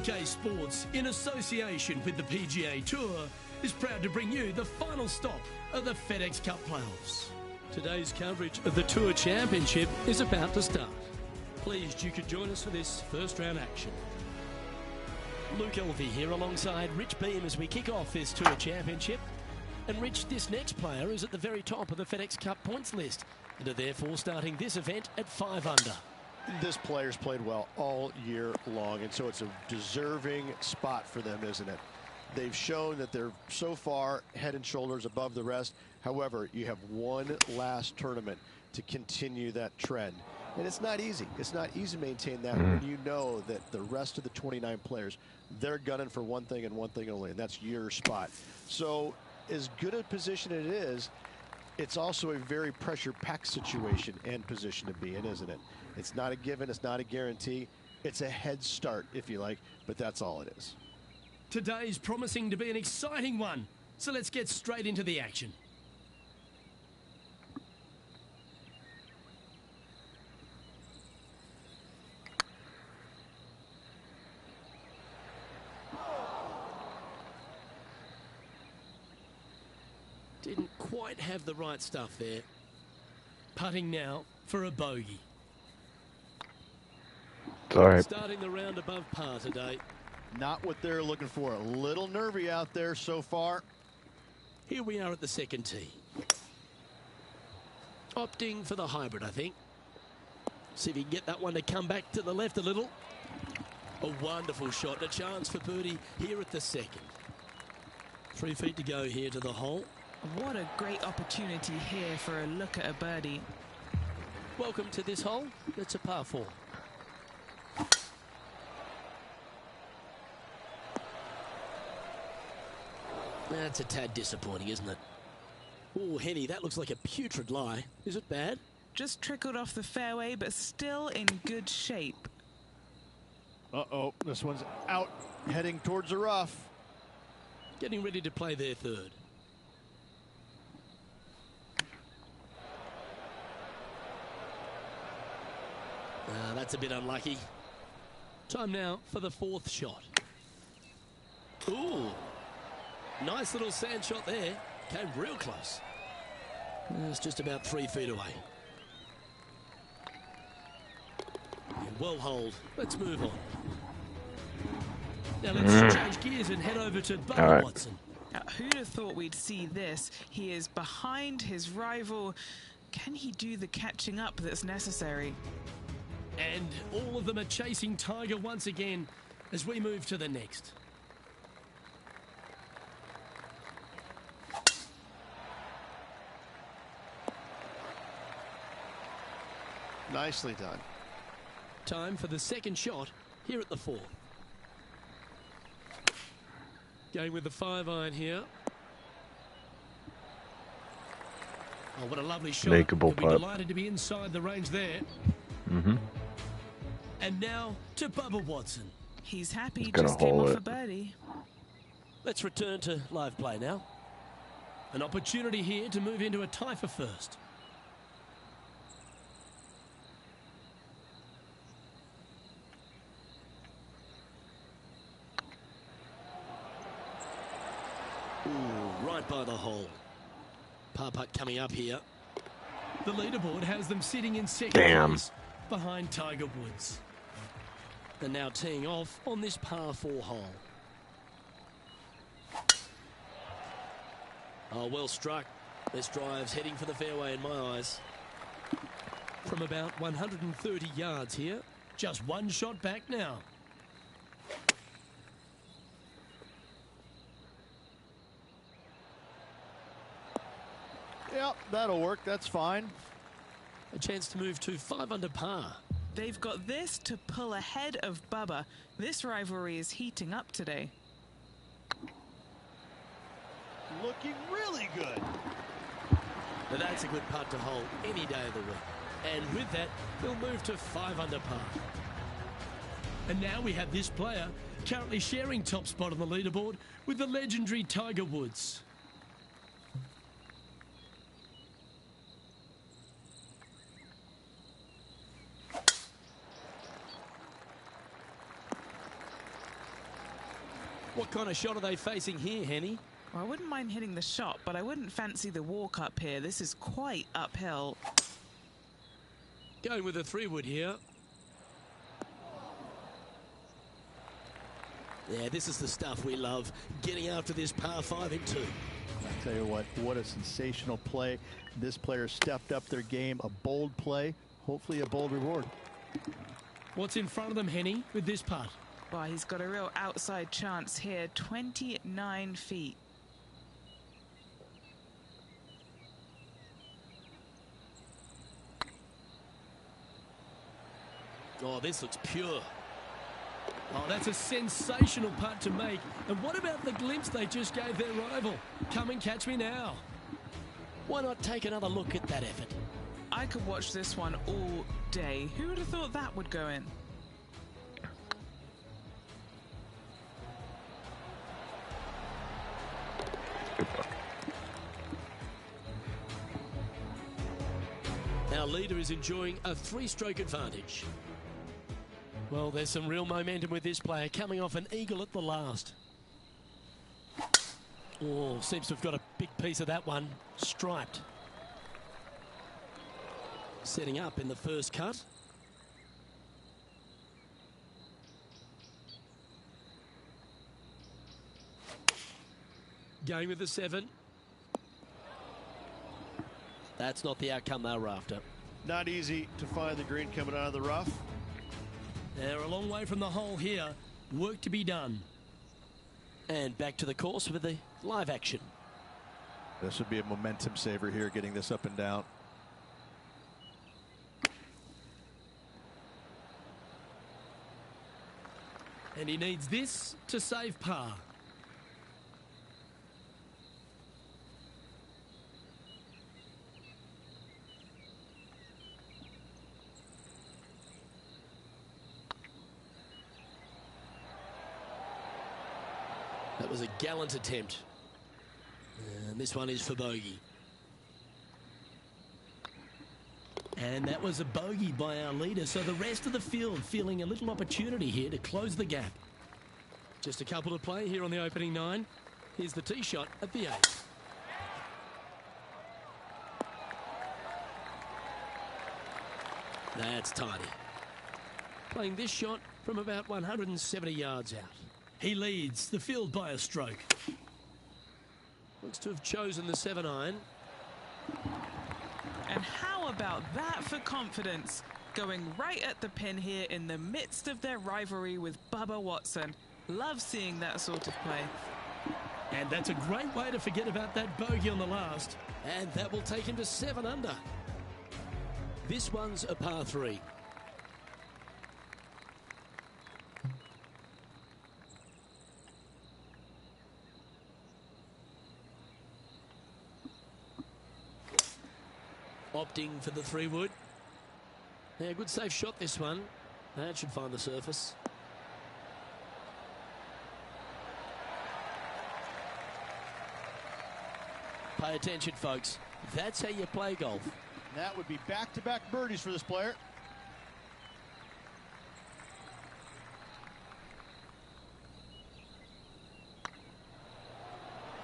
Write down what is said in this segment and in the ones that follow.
UK Sports, in association with the PGA Tour, is proud to bring you the final stop of the FedEx Cup playoffs. Today's coverage of the Tour Championship is about to start. Pleased you could join us for this first round action. Luke Elvey here alongside Rich Beam as we kick off this Tour Championship. And Rich, this next player is at the very top of the FedEx Cup points list and are therefore starting this event at 5 under. This player's played well all year long, and so it's a deserving spot for them, isn't it? They've shown that they're so far head and shoulders above the rest. However, you have one last tournament to continue that trend. And it's not easy. It's not easy to maintain that when you know that the rest of the 29 players, they're gunning for one thing and one thing only, and that's your spot. So as good a position it is, it's also a very pressure-packed situation and position to be in, isn't it? It's not a given. It's not a guarantee. It's a head start, if you like, but that's all it is. Today's promising to be an exciting one, so let's get straight into the action. Didn't quite have the right stuff there. Putting now for a bogey. Sorry. Starting the round above par today. Not what they're looking for. A little nervy out there so far. Here we are at the second tee. Opting for the hybrid, I think. See if he can get that one to come back to the left a little. A wonderful shot. A chance for birdie here at the second. 3 feet to go here to the hole. What a great opportunity here for a look at a birdie. Welcome to this hole. It's a par 4. That's a tad disappointing, isn't it? Oh, Henny, that looks like a putrid lie. Is it bad? Just trickled off the fairway, but still in good shape. Uh-oh, this one's out, heading towards the rough. Getting ready to play their third. That's a bit unlucky. Time now for the fourth shot. Ooh. Nice little sand shot there. Came real close. It's just about 3 feet away. Yeah, well holed. Let's move on. Now let's change gears and head over to Bubba Watson. Now, who'd have thought we'd see this? He is behind his rival. Can he do the catching up that's necessary? And all of them are chasing Tiger once again as we move to the next. Nicely done. Time for the second shot here at the 4. Going with the 5-iron here. Oh, what a lovely shot. Makeable He'll be putt. delighted to be inside the range there. And now to Bubba Watson. He's happy, gonna just came hole off it. a birdie. Let's return to live play now. An opportunity here to move into a tie for first. Ooh, right by the hole. Par putt coming up here. The leaderboard has them sitting in second place behind Tiger Woods. They're now teeing off on this par 4 hole. Oh, well struck. This drive's heading for the fairway in my eyes. From about 130 yards here. Just one shot back now. Yep, that'll work. That's fine. A chance to move to 5 under par. They've got this to pull ahead of Bubba. This rivalry is heating up today. Looking really good. Now that's a good putt to hole any day of the week. And with that, they'll move to 5 under par. And now we have this player currently sharing top spot on the leaderboard with the legendary Tiger Woods. What kind of shot are they facing here, Henny? Well, I wouldn't mind hitting the shot, but I wouldn't fancy the walk up here. This is quite uphill. Going with a 3-wood here. Yeah, this is the stuff we love, getting after this par 5 in 2. I tell you what a sensational play. This player stepped up their game, a bold play, hopefully a bold reward. What's in front of them, Henny, with this putt? Well, he's got a real outside chance here, 29 feet. Oh, this looks pure. Oh, that's a sensational putt to make. And what about the glimpse they just gave their rival? Come and catch me now. Why not take another look at that effort? I could watch this one all day. Who would have thought that would go in? Our leader is enjoying a 3-stroke advantage. Well, there's some real momentum with this player, coming off an eagle at the last. Oh, seems to have got a big piece of that one. Striped. Setting up in the first cut. Going with the 7. That's not the outcome they were after. Not easy to find the green coming out of the rough. They're a long way from the hole here. Work to be done. And back to the course with the live action. This would be a momentum saver here, getting this up and down. And he needs this to save par. That was a gallant attempt. And this one is for bogey. And that was a bogey by our leader, so the rest of the field feeling a little opportunity here to close the gap. Just a couple to play here on the opening 9. Here's the tee shot at the 8. That's tidy. Playing this shot from about 170 yards out. He leads the field by a stroke. Looks to have chosen the 7-iron. And how about that for confidence? Going right at the pin here in the midst of their rivalry with Bubba Watson. Love seeing that sort of play. And that's a great way to forget about that bogey on the last. And that will take him to 7 under. This one's a par 3. Opting for the 3-wood. Yeah, good safe shot this one. That should find the surface. Pay attention, folks. That's how you play golf. That would be back-to-back birdies for this player.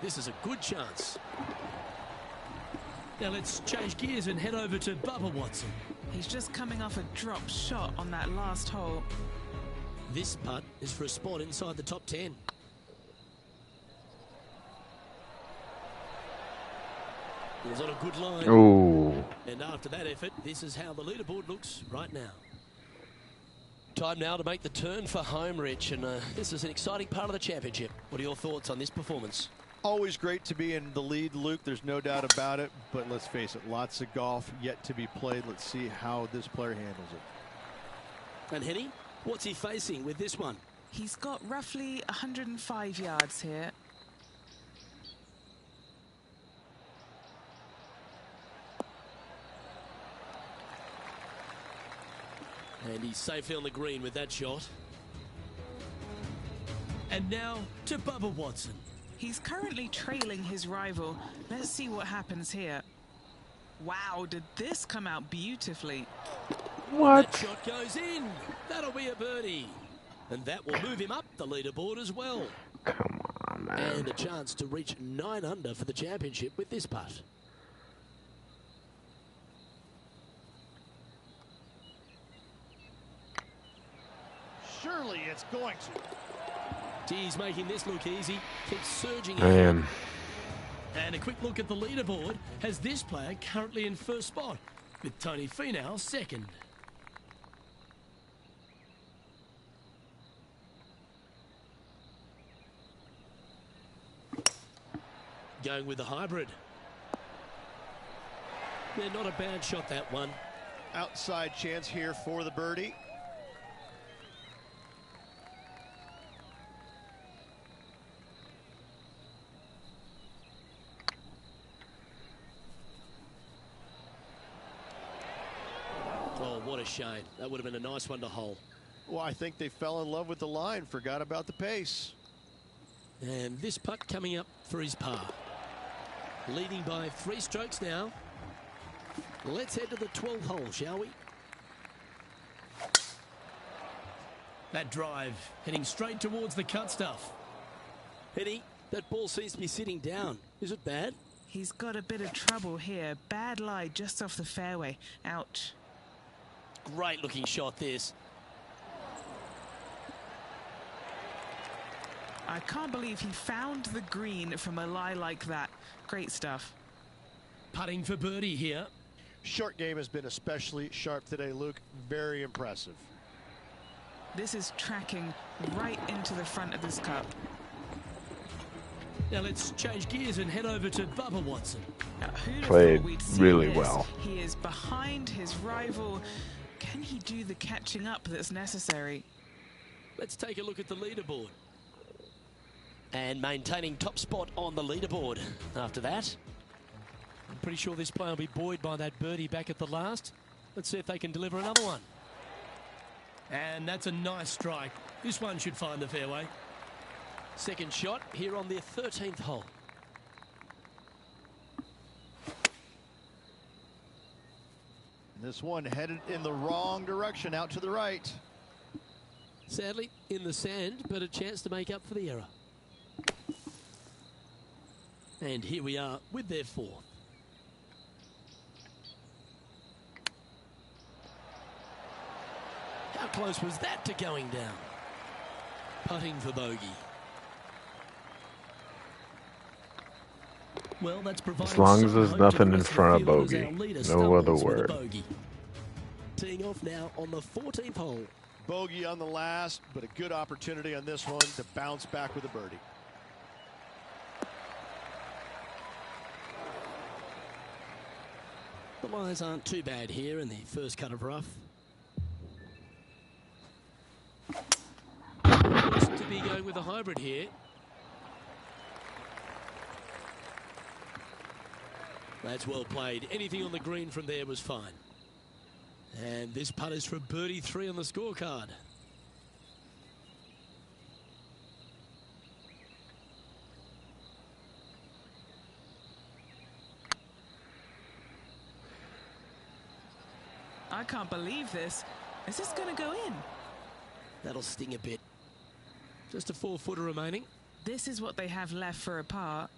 This is a good chance. Now let's change gears and head over to Bubba Watson. He's just coming off a drop shot on that last hole. This putt is for a spot inside the top 10. He was on a good line. Ooh. And after that effort, this is how the leaderboard looks right now. Time now to make the turn for home, Rich. And this is an exciting part of the championship. What are your thoughts on this performance? Always great to be in the lead, Luke. There's no doubt about it. But let's face it, lots of golf yet to be played. Let's see how this player handles it. And Henny, what's he facing with this one? He's got roughly 105 yards here. And he's safely on the green with that shot. And now to Bubba Watson. He's currently trailing his rival. Let's see what happens here. Wow, did this come out beautifully? What? That shot goes in. That'll be a birdie. And that will move him up the leaderboard as well. Come on, man. And a chance to reach 9 under for the championship with this putt. Surely it's going to. He's making this look easy. Keeps surging I ahead. am. And a quick look at the leaderboard has this player currently in first spot, with Tony Finau second. Going with the hybrid. Yeah, not a bad shot, that one. Outside chance here for the birdie. Oh, what a shame. That would have been a nice one to hole. Well, I think they fell in love with the line, forgot about the pace. And this putt coming up for his par. Leading by 3 strokes now. Let's head to the 12th hole, shall we? That drive heading straight towards the cut stuff. Eddie, that ball seems to be sitting down. Is it bad? He's got a bit of trouble here. Bad lie just off the fairway. Ouch. Great looking shot, this. I can't believe he found the green from a lie like that. Great stuff. Putting for birdie here. Short game has been especially sharp today, Luke. Very impressive. This is tracking right into the front of this cup. Now let's change gears and head over to Bubba Watson. Now, who'd have Played thought we'd see really this? well. He is behind his rival. Can he do the catching up that's necessary? Let's take a look at the leaderboard. And maintaining top spot on the leaderboard after that. I'm pretty sure this player will be buoyed by that birdie back at the last. Let's see if they can deliver another one. And that's a nice strike. This one should find the fairway. Second shot here on their 13th hole. This one headed in the wrong direction, out to the right. Sadly, in the sand, but a chance to make up for the error. And here we are with their 4th. How close was that to going down? Putting for bogey. Well, that's provided As long as some there's hope to nothing the in rest of front the of field as bogey. our leader No other stumbles with a word. bogey. Teeing off now on the 14th hole. Bogey on the last, but a good opportunity on this one to bounce back with a birdie. The lies aren't too bad here in the first cut of rough. Looks to be going with a hybrid here. That's well played. Anything on the green from there was fine. And this putt is for birdie 3 on the scorecard. I can't believe this. Is this going to go in? That'll sting a bit. Just a 4-footer remaining. This is what they have left for a par.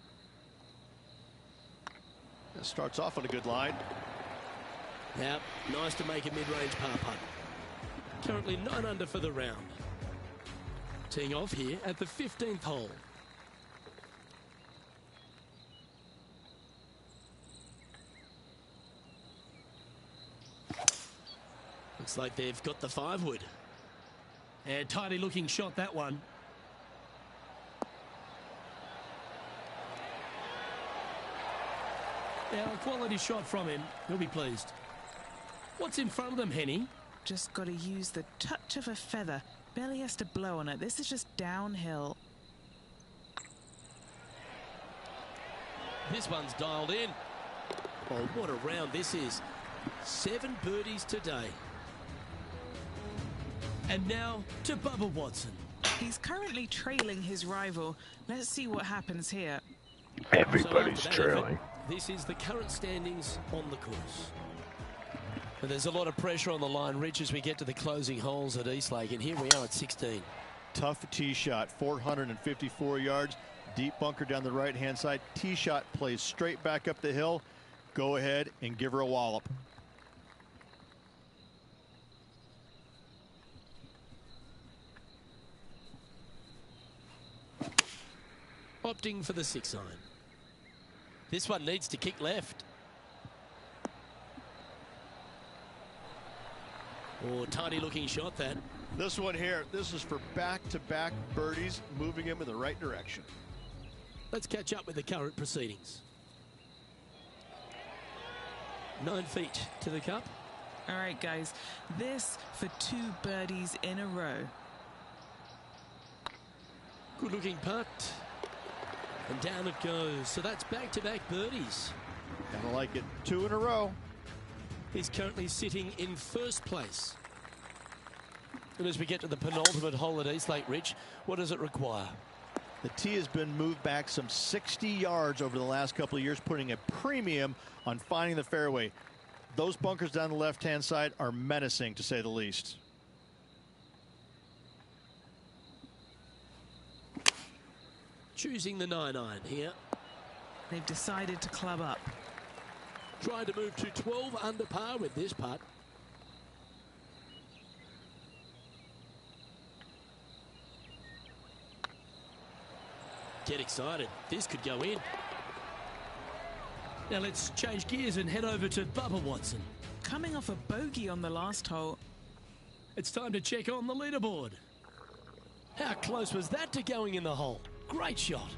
That starts off on a good line. Now, nice to make a mid-range par putt. Currently 9 under for the round. Teeing off here at the 15th hole. Looks like they've got the 5-wood. And tidy looking shot, that one. Now, a quality shot from him. He'll be pleased. What's in front of them, Henny? Just got to use the touch of a feather. Barely has to blow on it. This is just downhill. This one's dialed in. Oh, what a round this is. 7 birdies today. And now to Bubba Watson. He's currently trailing his rival. Let's see what happens here. Everybody's So after that trailing. effort, this is the current standings on the course. But there's a lot of pressure on the line, Rich, as we get to the closing holes at Eastlake, and here we are at 16. Tough tee shot, 454 yards, deep bunker down the right-hand side. Tee shot plays straight back up the hill. Go ahead and give her a wallop. Opting for the 6-iron. This one needs to kick left. Oh, tiny looking shot that. This one here, this is for back-to-back birdies, moving him in the right direction. Let's catch up with the current proceedings. 9 feet to the cup. All right, guys, this for 2 birdies in a row. Good looking putt. And down it goes. So that's back-to-back birdies. Kind of like it. 2 in a row. He's currently sitting in first place. And as we get to the penultimate hole at Eastlake, Rich, what does it require? The tee has been moved back some 60 yards over the last couple of years, putting a premium on finding the fairway. Those bunkers down the left-hand side are menacing, to say the least. Choosing the 9-iron here. They've decided to club up. Trying to move to 12 under par with this putt. Get excited. This could go in. Now let's change gears and head over to Bubba Watson. Coming off a bogey on the last hole. It's time to check on the leaderboard. How close was that to going in the hole? Great shot.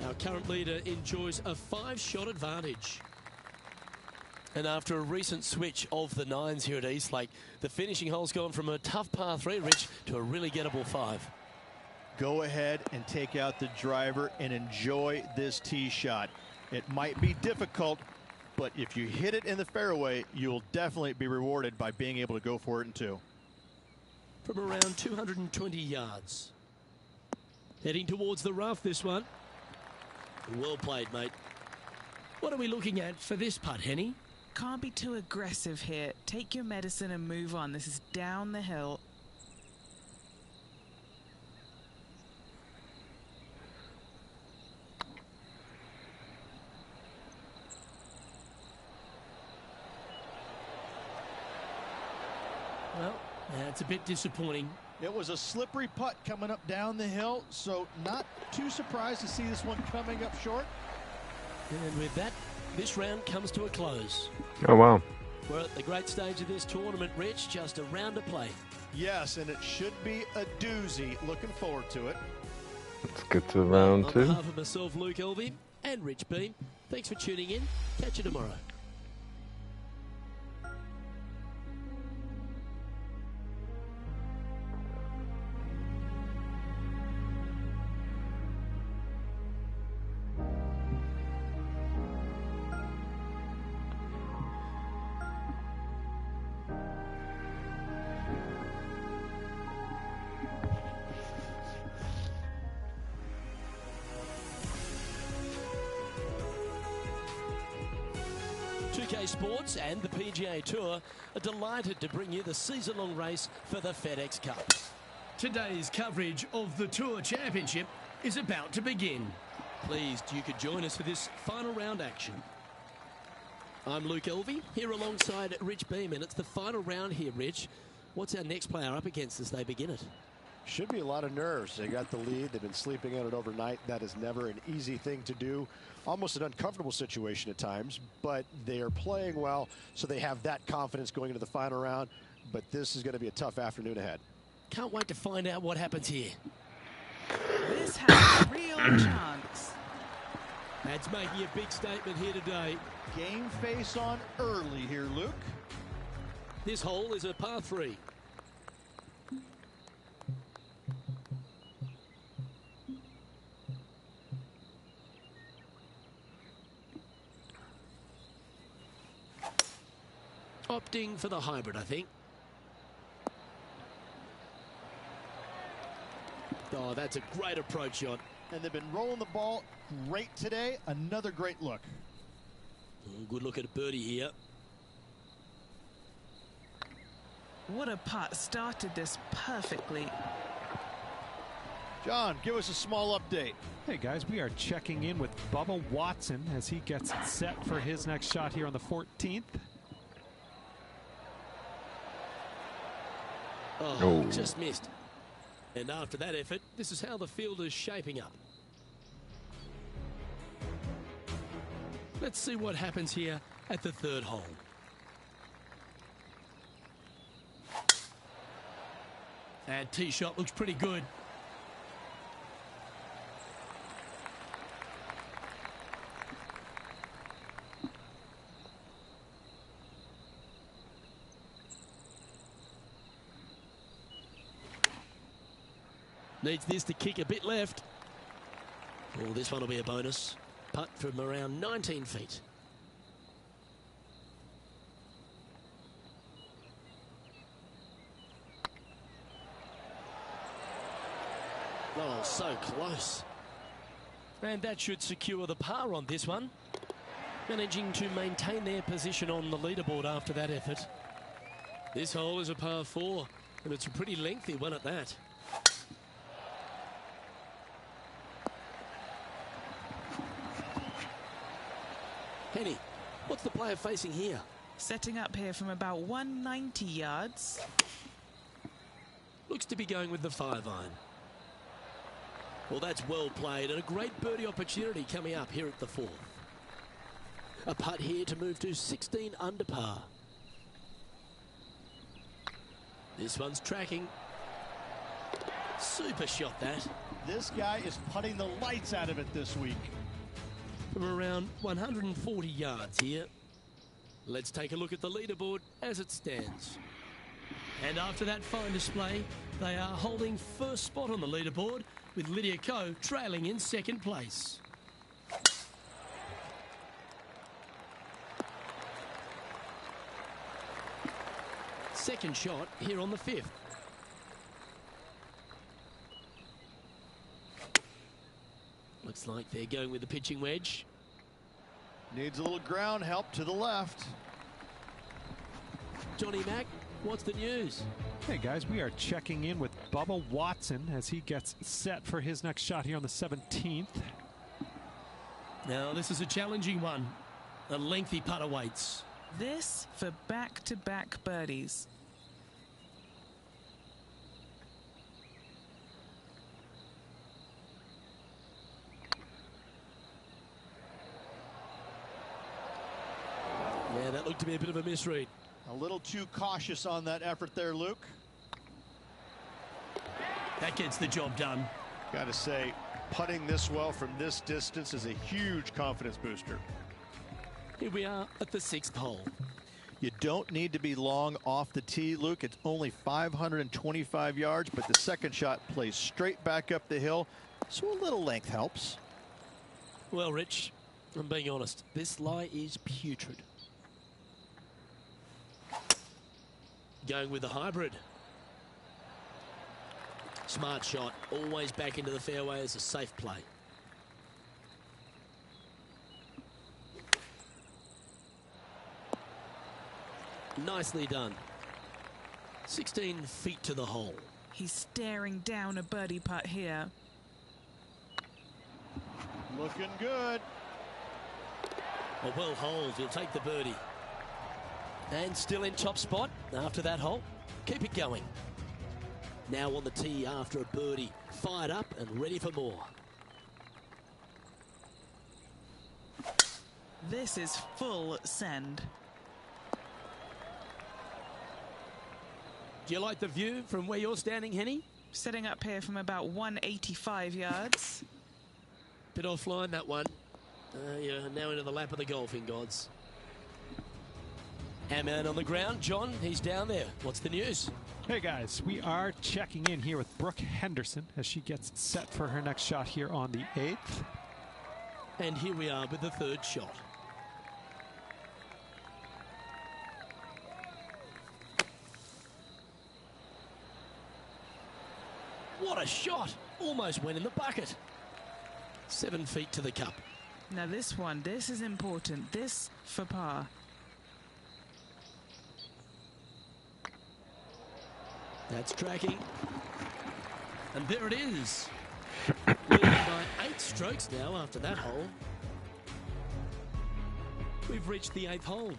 Our current leader enjoys a 5-shot advantage. And after a recent switch of the 9s here at Eastlake, the finishing hole's gone from a tough par 3, Rich, to a really gettable 5. Go ahead and take out the driver and enjoy this tee shot. It might be difficult, but if you hit it in the fairway, you'll definitely be rewarded by being able to go for it in 2. From around 220 yards. Heading towards the rough, this one. Well played, mate. What are we looking at for this putt, Henny? Can't be too aggressive here. Take your medicine and move on. This is down the hill. Well, that's a bit disappointing. It was a slippery putt coming up down the hill, so not too surprised to see this one coming up short. And with that, this round comes to a close. Oh, wow. We're at the great stage of this tournament, Rich. Just a round to play. Yes, and it should be a doozy. Looking forward to it. Let's get to round 2. On behalf of myself, Luke Elvey, and Rich Beam, thanks for tuning in. Catch you tomorrow. Sports and the PGA Tour are delighted to bring you the season-long race for the FedEx Cup. Today's coverage of the Tour Championship is about to begin. Pleased you could join us for this final round action. I'm Luke Elvey, here alongside Rich Beam, and it's the final round here, Rich. What's our next player up against as they begin it? Should be a lot of nerves. They got the lead. They've been sleeping on it overnight. That is never an easy thing to do. Almost an uncomfortable situation at times, but they are playing well, so they have that confidence going into the final round. But this is going to be a tough afternoon ahead. Can't wait to find out what happens here. This has a real chance. That's making a big statement here today. Game face on early here, Luke. This hole is a par 3. Opting for the hybrid, I think. Oh, that's a great approach shot. And they've been rolling the ball great today. Another great look. Good look at a birdie here. What a putt. Started this perfectly. John, give us a small update. Hey guys, we are checking in with Bubba Watson as he gets set for his next shot here on the 14th. Oh, just missed. And after that effort, this is how the field is shaping up. Let's see what happens here at the third hole. That tee shot looks pretty good. Needs this to kick a bit left. Oh, this one will be a bonus. Putt from around 19 feet. Oh, so close. And that should secure the par on this one. Managing to maintain their position on the leaderboard after that effort. This hole is a par 4, and it's a pretty lengthy one at that. Henny, what's the player facing here? Setting up here from about 190 yards. Looks to be going with the 5-iron. Well, that's well played, and a great birdie opportunity coming up here at the 4th. A putt here to move to 16 under par. This one's tracking. Super shot, that. This guy is putting the lights out of it this week. From around 140 yards here. Let's take a look at the leaderboard as it stands. And after that fine display, they are holding first spot on the leaderboard, with Lydia Ko trailing in second place. Second shot here on the 5th. Looks like they're going with the pitching wedge. Needs a little ground help to the left. Johnny Mack, what's the news? Hey guys, we are checking in with Bubba Watson as he gets set for his next shot here on the 17th. Now this is a challenging one. A lengthy putt awaits. This for back-to-back birdies. Yeah, that looked to be a bit of a misread. A little too cautious on that effort there, Luke. That gets the job done. Got to say, putting this well from this distance is a huge confidence booster. Here we are at the 6th hole. You don't need to be long off the tee, Luke. It's only 525 yards, but the second shot plays straight back up the hill, so a little length helps. Well, Rich, I'm being honest. This lie is putrid. Going with the hybrid. Smart shot. Always back into the fairway as a safe play. Nicely done. 16 feet to the hole. He's staring down a birdie putt here. Looking good. A well holed. He'll take the birdie. And still in top spot after that hole. Keep it going. Now on the tee after a birdie. Fired up and ready for more. This is full send. Do you like the view from where you're standing, Henny? Setting up here from about 185 yards. Bit offline, that one. You're now into the lap of the golfing gods. Our man on the ground, John, he's down there. What's the news? Hey guys, we are checking in here with Brooke Henderson as she gets set for her next shot here on the 8th. And here we are with the 3rd shot. What a shot! Almost went in the bucket. 7 feet to the cup. Now this is important. This for par. That's tracking. And there it is. Leading by 8 strokes now after that hole. We've reached the 8th hole.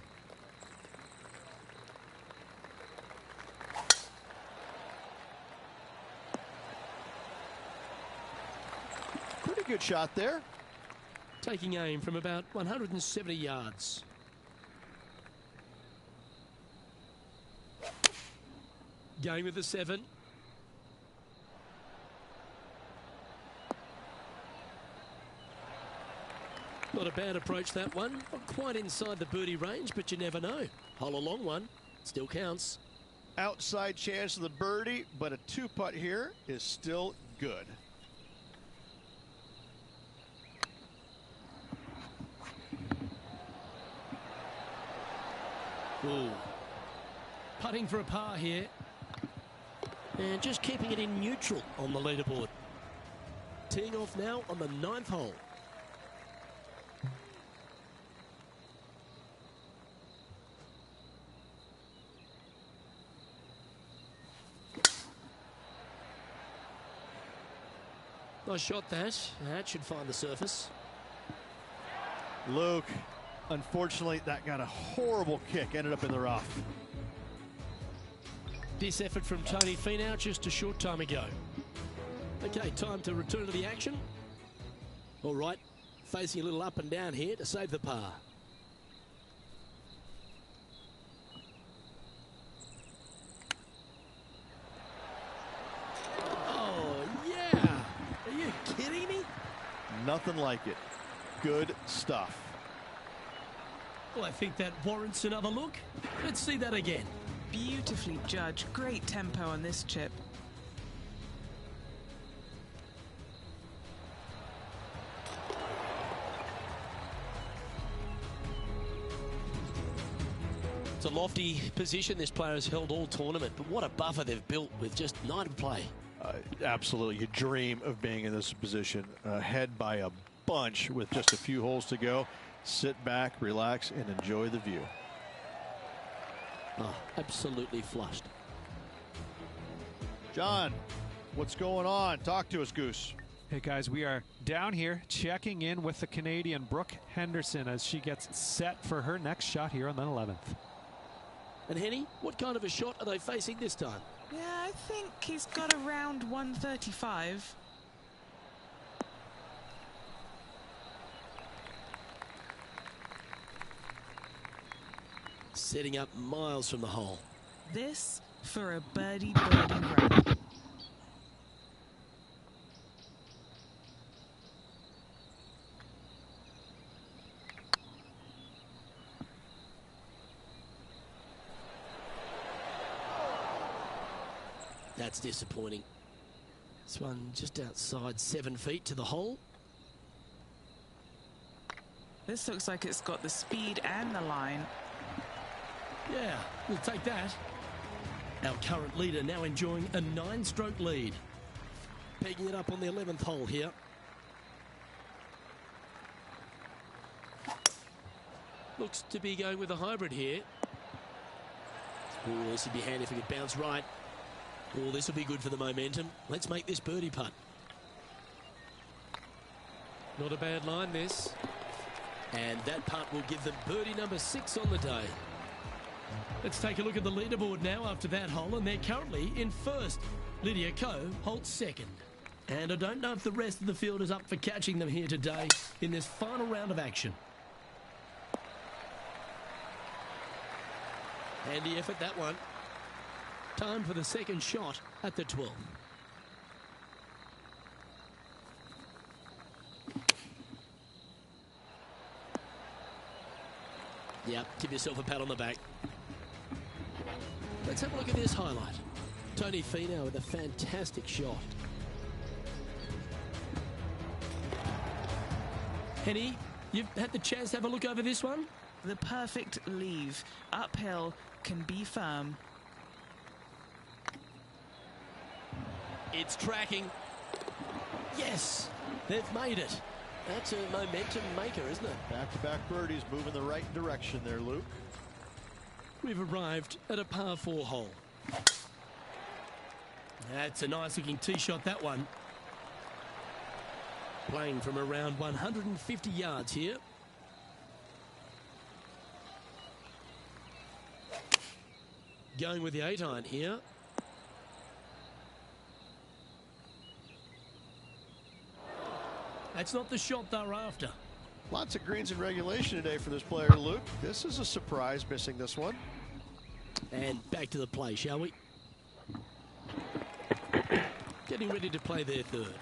Pretty good shot there. Taking aim from about 170 yards. Going with the 7. Not a bad approach, that one. Not quite inside the birdie range, but you never know. Hole a long one. Still counts. Outside chance of the birdie, but a 2-putt here is still good. Ooh. Putting for a par here. And just keeping it in neutral on the leaderboard. Teeing off now on the 9th hole. Nice shot that. That should find the surface. Luke, unfortunately, that got a horrible kick. Ended up in the rough. This effort from Tony Finau just a short time ago. Okay, time to return to the action. All right, facing a little up and down here to save the par. Oh, yeah. Are you kidding me? Nothing like it. Good stuff. Well, I think that warrants another look. Let's see that again. Beautifully judged. Great tempo on this chip. It's a lofty position this player has held all tournament, but what a buffer they've built with just 9 to play. Absolutely. You dream of being in this position, ahead by a bunch with just a few holes to go. Sit back, relax, and enjoy the view. Oh, absolutely flushed. John, what's going on? Talk to us, Goose. Hey guys, we are down here checking in with the Canadian Brooke Henderson as she gets set for her next shot here on the 11th. And Henny, what kind of a shot are they facing this time? Yeah, I think he's got around 135. Setting up miles from the hole. This for a birdie run. That's disappointing. This one just outside 7 feet to the hole. This looks like it's got the speed and the line. Yeah, we'll take that. Our current leader now enjoying a 9-stroke lead. Pegging it up on the 11th hole here. Looks to be going with a hybrid here. Oh, this would be handy if it could bounce right. Oh, this will be good for the momentum. Let's make this birdie putt. Not a bad line, this. And that putt will give them birdie number 6 on the day. Let's take a look at the leaderboard now after that hole, and they're currently in first. Lydia Ko holds second. And I don't know if the rest of the field is up for catching them here today in this final round of action. Handy effort, that one. Time for the second shot at the 12th. Yep, give yourself a pat on the back. Let's have a look at this highlight. Tony Finau with a fantastic shot. Henny, you've had the chance to have a look over this one? The perfect leave. Uphill, can be firm. It's tracking. Yes, they've made it. That's a momentum maker, isn't it? Back-to-back birdies moving the right direction there, Luke. We've arrived at a par 4 hole. That's a nice looking tee shot, that one. Playing from around 150 yards here. Going with the 8-iron here. That's not the shot they're after. Lots of greens in regulation today for this player, Luke. This is a surprise, missing this one. And back to the play, shall we? Getting ready to play their third.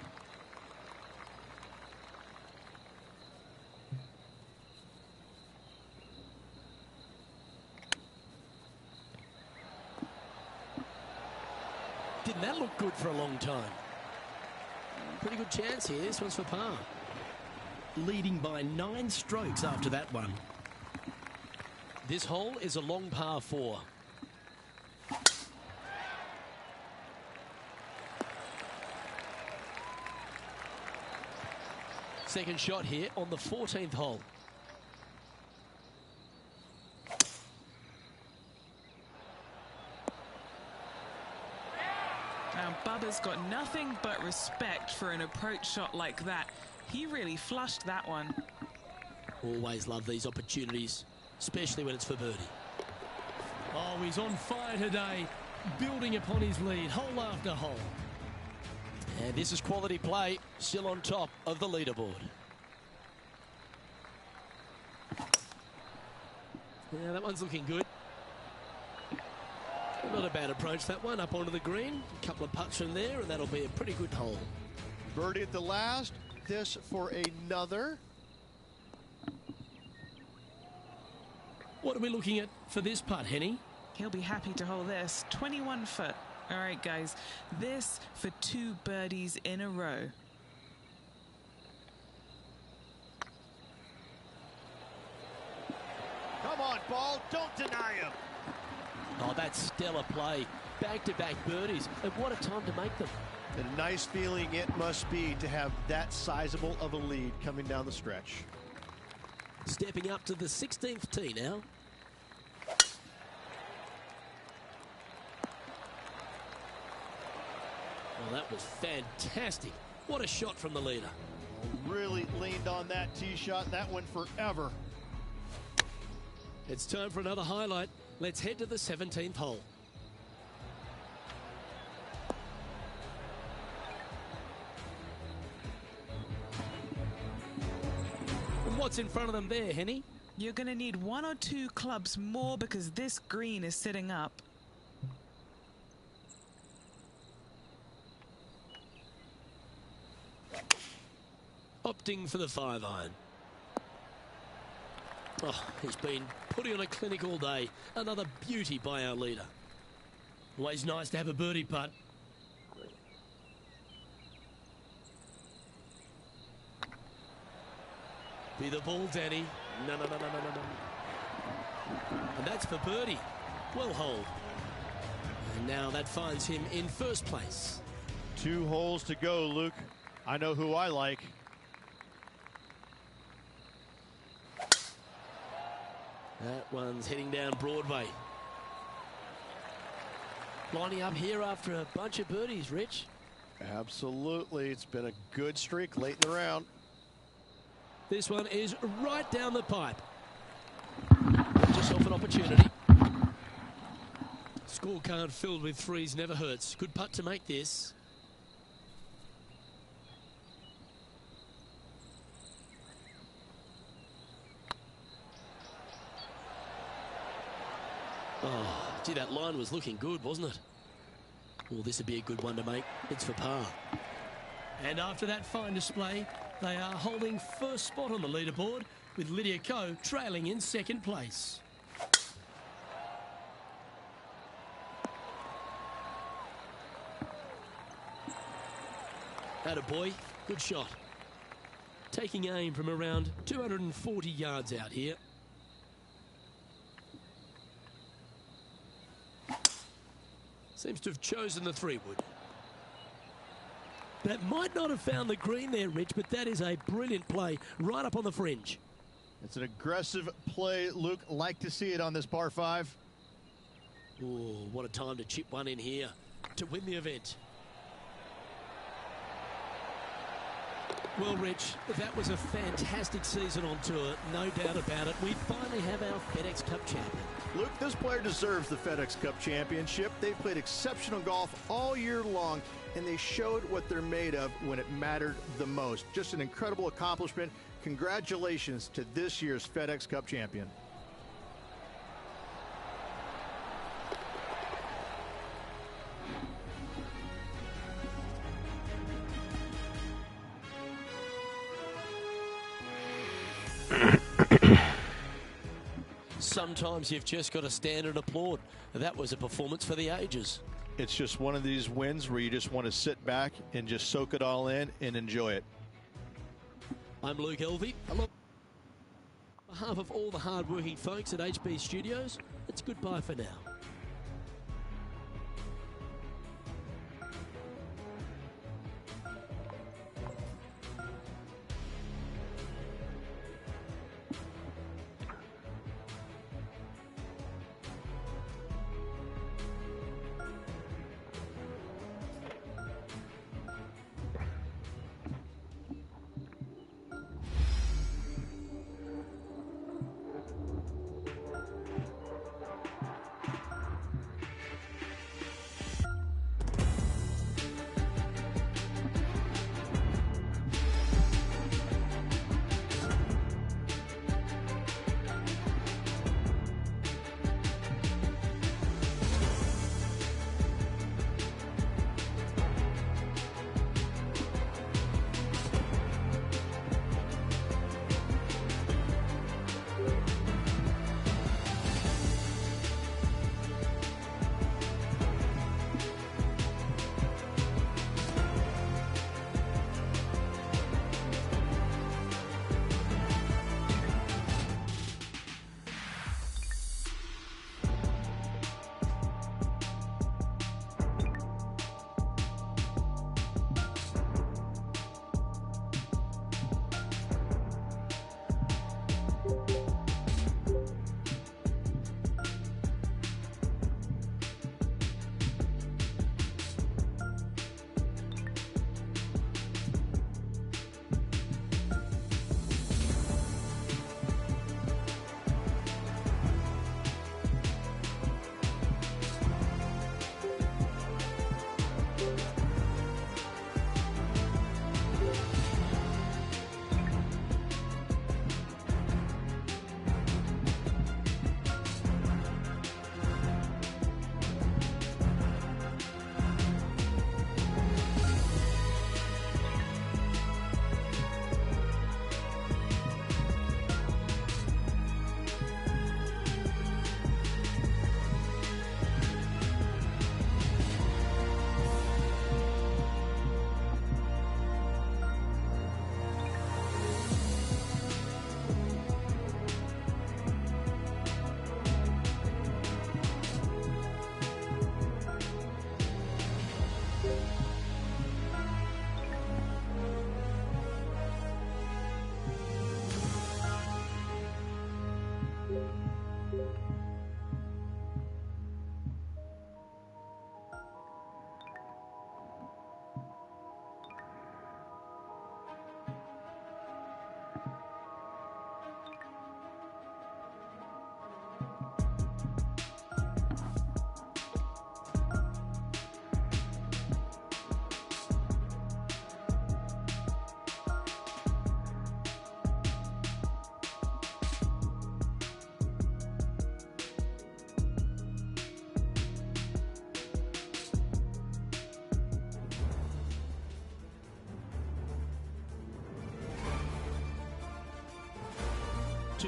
Didn't that look good for a long time? Pretty good chance here. This one's for par. Leading by 9 strokes after that one. This hole is a long par 4. Second shot here on the 14th hole. Now, Bubba's got nothing but respect for an approach shot like that. He really flushed that one. Always love these opportunities, especially when it's for birdie. Oh, he's on fire today, building upon his lead, hole after hole. And this is quality play, still on top of the leaderboard. Yeah, that one's looking good. Not a bad approach, that one, up onto the green. A couple of putts from there, and that'll be a pretty good hole. Birdie at the last. This for another. What are we looking at for this putt, Henny? He'll be happy to hold this. 21 foot. All right, guys. This for 2 birdies in a row. Come on, ball. Don't deny him. Oh, that's stellar play. Back-to-back birdies. And what a time to make them. And a nice feeling it must be to have that sizable of a lead coming down the stretch. Stepping up to the 16th tee now. Well, that was fantastic. What a shot from the leader. Really leaned on that tee shot. That went forever. It's time for another highlight. Let's head to the 17th hole. And what's in front of them there, Henny? You're going to need 1 or 2 clubs more because this green is sitting up. Opting for the 5-iron. Oh, he's been putting on a clinic all day. Another beauty by our leader. Always nice to have a birdie putt. Be the ball, Danny. No. And that's for birdie. Well holed. And now that finds him in first place. 2 holes to go, Luke. I know who I like. That one's heading down Broadway. Lining up here after a bunch of birdies, Rich. Absolutely. It's been a good streak late in the round. This one is right down the pipe. Gives yourself an opportunity. Scorecard filled with 3s never hurts. Good putt to make this. Oh, gee, that line was looking good, wasn't it? Well, this would be a good one to make. It's for par. And after that fine display, they are holding first spot on the leaderboard, with Lydia Ko trailing in second place. Attaboy, good shot. Taking aim from around 240 yards out here. Seems to have chosen the 3-wood. That might not have found the green there, Rich, but that is a brilliant play right up on the fringe. It's an aggressive play, Luke. Like to see it on this par 5. Oh, what a time to chip one in here to win the event. Well, Rich, that was a fantastic season on tour, no doubt about it. We finally have our FedEx Cup champion. Luke, this player deserves the FedEx Cup championship. They played exceptional golf all year long, and they showed what they're made of when it mattered the most. Just an incredible accomplishment. Congratulations to this year's FedEx Cup champion. Sometimes you've just got to stand and applaud. That was a performance for the ages. It's just one of these wins where you just want to sit back and just soak it all in and enjoy it. I'm Luke Elvey. On behalf of all the hard-working folks at HB Studios, it's goodbye for now.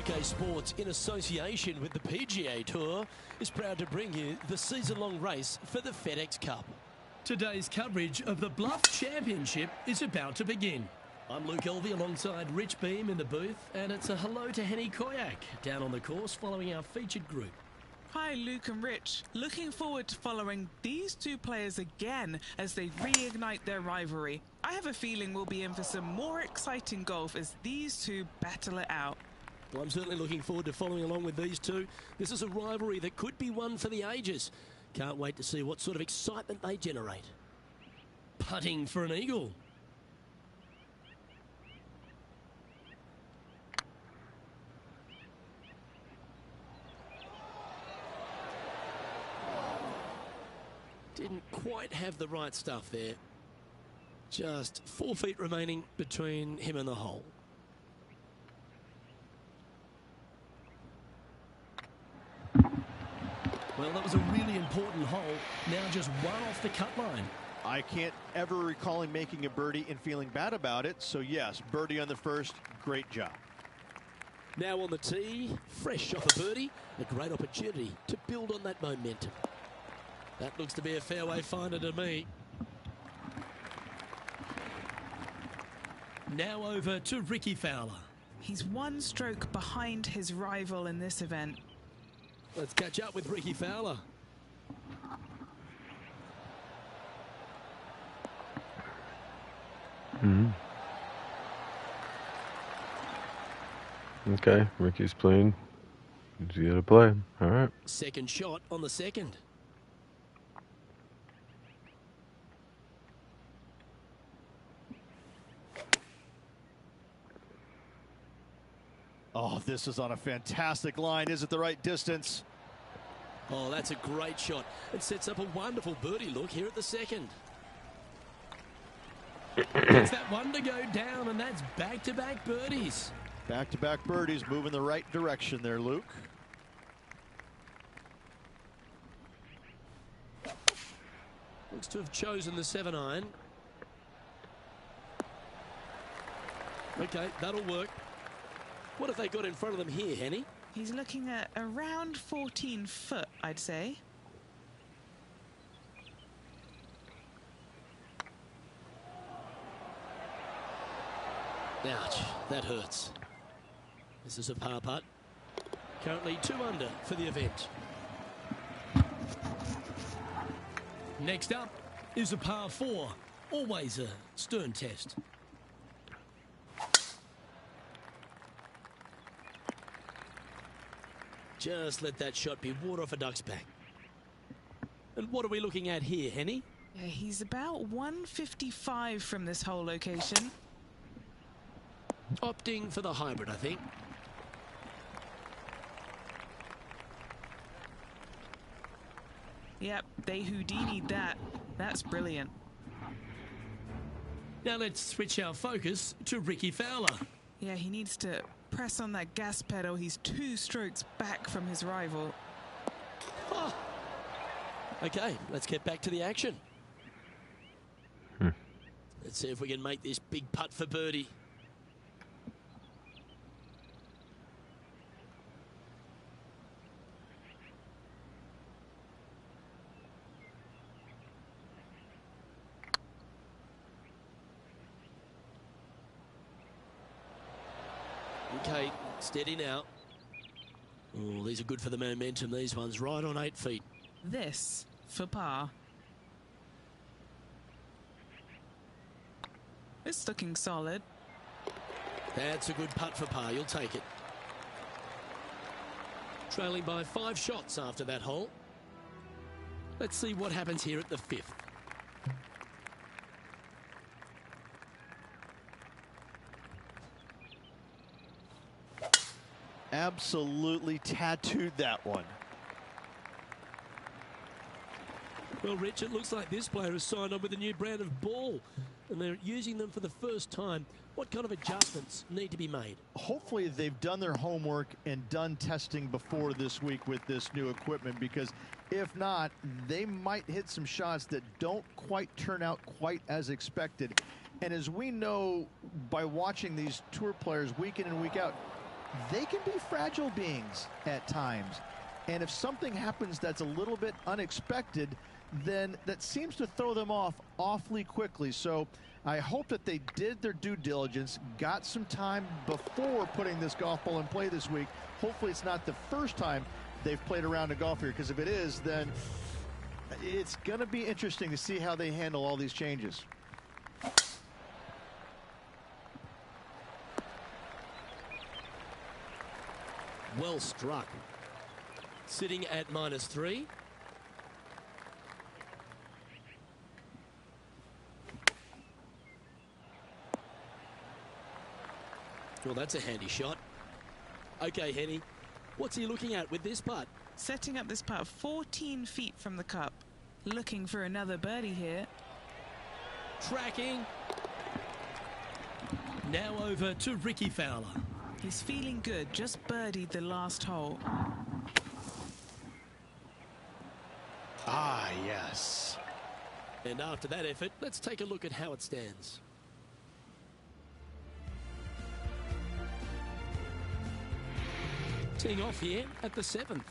UK Sports, in association with the PGA Tour, is proud to bring you the season-long race for the FedEx Cup. Today's coverage of the Bluff Championship is about to begin. I'm Luke Elvey alongside Rich Beam in the booth, and it's a hello to Henny Koyak down on the course following our featured group. Hi, Luke and Rich. Looking forward to following these two players again as they reignite their rivalry. I have a feeling we'll be in for some more exciting golf as these two battle it out. Well, I'm certainly looking forward to following along with these two. This is a rivalry that could be one for the ages. Can't wait to see what sort of excitement they generate. Putting for an eagle. Didn't quite have the right stuff there. Just 4 feet remaining between him and the hole. Well, that was a really important hole. Now just one off the cut line. I can't ever recall him making a birdie and feeling bad about it. So yes, birdie on the first, great job. Now on the tee, fresh off a birdie, a great opportunity to build on that momentum. That looks to be a fairway finder to me. Now over to Ricky Fowler. He's 1 stroke behind his rival in this event. Let's catch up with Ricky Fowler. Okay, Ricky's playing. He's got to play. All right. Second shot on the second. Oh, this is on a fantastic line. Is it the right distance? Oh, that's a great shot. It sets up a wonderful birdie look here at the second. Gets that one to go down, and that's back-to-back birdies. Back-to-back birdies, moving the right direction there, Luke. Looks to have chosen the 7-iron. Okay, that'll work. What have they got in front of them here, Henny? He's looking at around 14 foot, I'd say. Ouch, that hurts. This is a par putt. Currently 2 under for the event. Next up is a par 4. Always a stern test. Just let that shot be water off a duck's back. And what are we looking at here, Henny? Yeah, he's about 155 from this hole location. Opting for the hybrid, I think. Yep, they Houdini'd that. That's brilliant. Now let's switch our focus to Ricky Fowler. Yeah, he needs to press on that gas pedal. He's 2 strokes back from his rival. Oh. Okay, let's get back to the action. Let's see if we can make this big putt for birdie. Okay, steady now. Oh, these are good for the momentum, these ones. Right on 8 feet. This for par. It's looking solid. That's a good putt for par. You'll take it. Trailing by 5 shots after that hole. Let's see what happens here at the 5th. Absolutely tattooed that one. Well, Rich, it looks like this player has signed on with a new brand of ball, and they're using them for the first time. What kind of adjustments need to be made? Hopefully they've done their homework and done testing before this week with this new equipment, because if not, they might hit some shots that don't quite turn out quite as expected. And as we know by watching these tour players week in and week out, they can be fragile beings at times. And if something happens that's a little bit unexpected, then that seems to throw them off awfully quickly. So I hope that they did their due diligence, got some time before putting this golf ball in play this week. Hopefully it's not the first time they've played around a golf here, because if it is, then it's going to be interesting to see how they handle all these changes. Well struck. Sitting at -3. Well, that's a handy shot. Okay, Henny, what's he looking at with this putt? Setting up this putt 14 feet from the cup. Looking for another birdie here. Tracking. Now over to Ricky Fowler. He's feeling good, just birdied the last hole. Ah, yes. And after that effort, let's take a look at how it stands. Teeing off here at the 7th.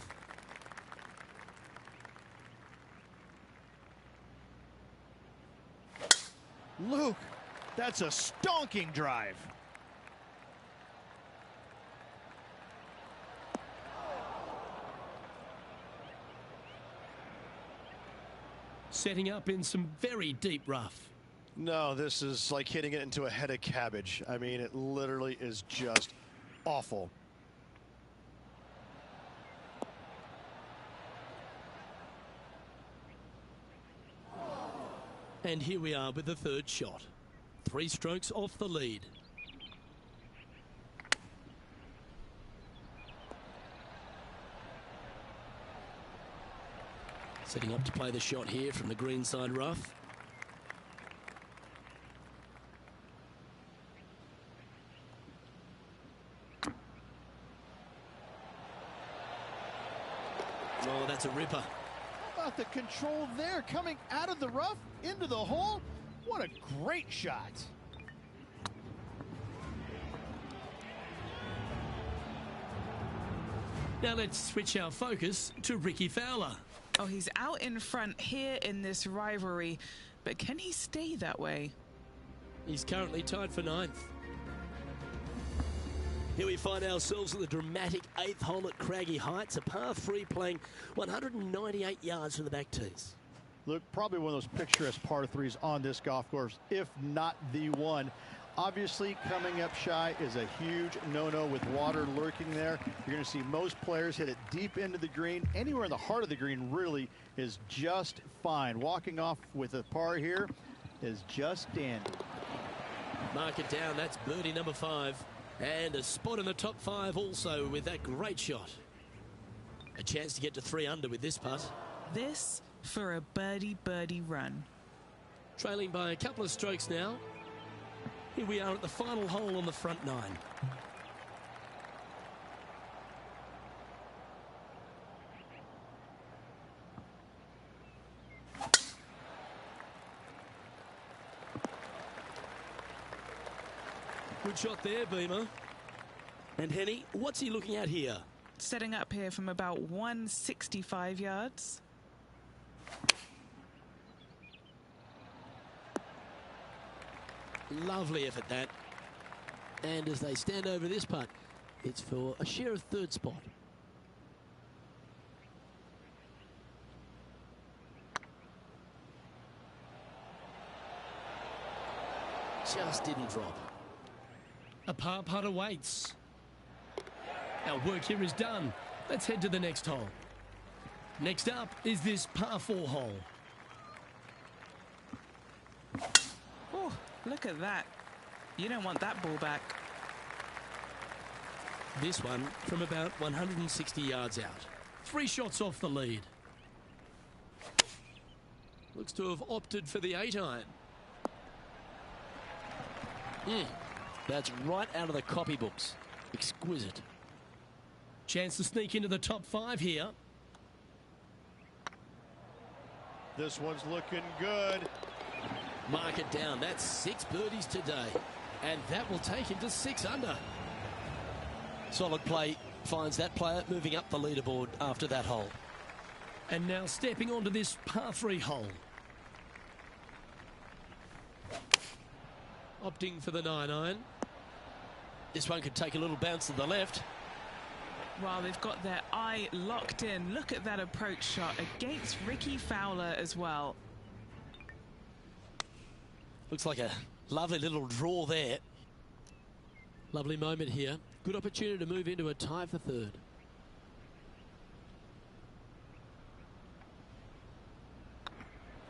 Luke, that's a stonking drive. Setting up in some very deep rough. No, this is like hitting it into a head of cabbage. I mean, it literally is just awful. And here we are with the third shot. 3 strokes off the lead. Setting up to play the shot here from the greenside rough. Oh, that's a ripper. How about the control there, coming out of the rough into the hole? What a great shot. Now let's switch our focus to Ricky Fowler. Oh, he's out in front here in this rivalry, but can he stay that way? He's currently tied for 9th. Here we find ourselves at the dramatic 8th hole at Craggy Heights, a par 3 playing 198 yards from the back tees. Look, probably one of those picturesque par 3s on this golf course, if not the one. Obviously, coming up shy is a huge no-no with water lurking there. You're going to see most players hit it deep into the green. Anywhere in the heart of the green really is just fine. Walking off with a par here is just dandy. Mark it down. That's birdie number 5. And a spot in the top 5 also with that great shot. A chance to get to 3 under with this putt. This for a birdie run. Trailing by a couple of strokes now. Here we are at the final hole on the front 9. Good shot there, Beamer. And Henny, what's he looking at here? Setting up here from about 165 yards. Lovely effort that. And as they stand over this putt, it's for a share of 3rd spot. Just didn't drop. A par putt awaits. Our work here is done. Let's head to the next hole. Next up is this par 4 hole. Oh, look at that. You don't want that ball back. This one from about 160 yards out. 3 shots off the lead. Looks to have opted for the 8-iron. That's right out of the copybooks. Exquisite. Chance to sneak into the top 5 here. This one's looking good. Mark it down. That's 6 birdies today. And that will take him to 6 under. Solid play finds that player moving up the leaderboard after that hole. And now stepping onto this par 3 hole. Opting for the 9-iron. This one could take a little bounce to the left. Well, they've got their eye locked in. Look at that approach shot against Ricky Fowler as well. Looks like a lovely little draw there. Lovely moment here. Good opportunity to move into a tie for 3rd.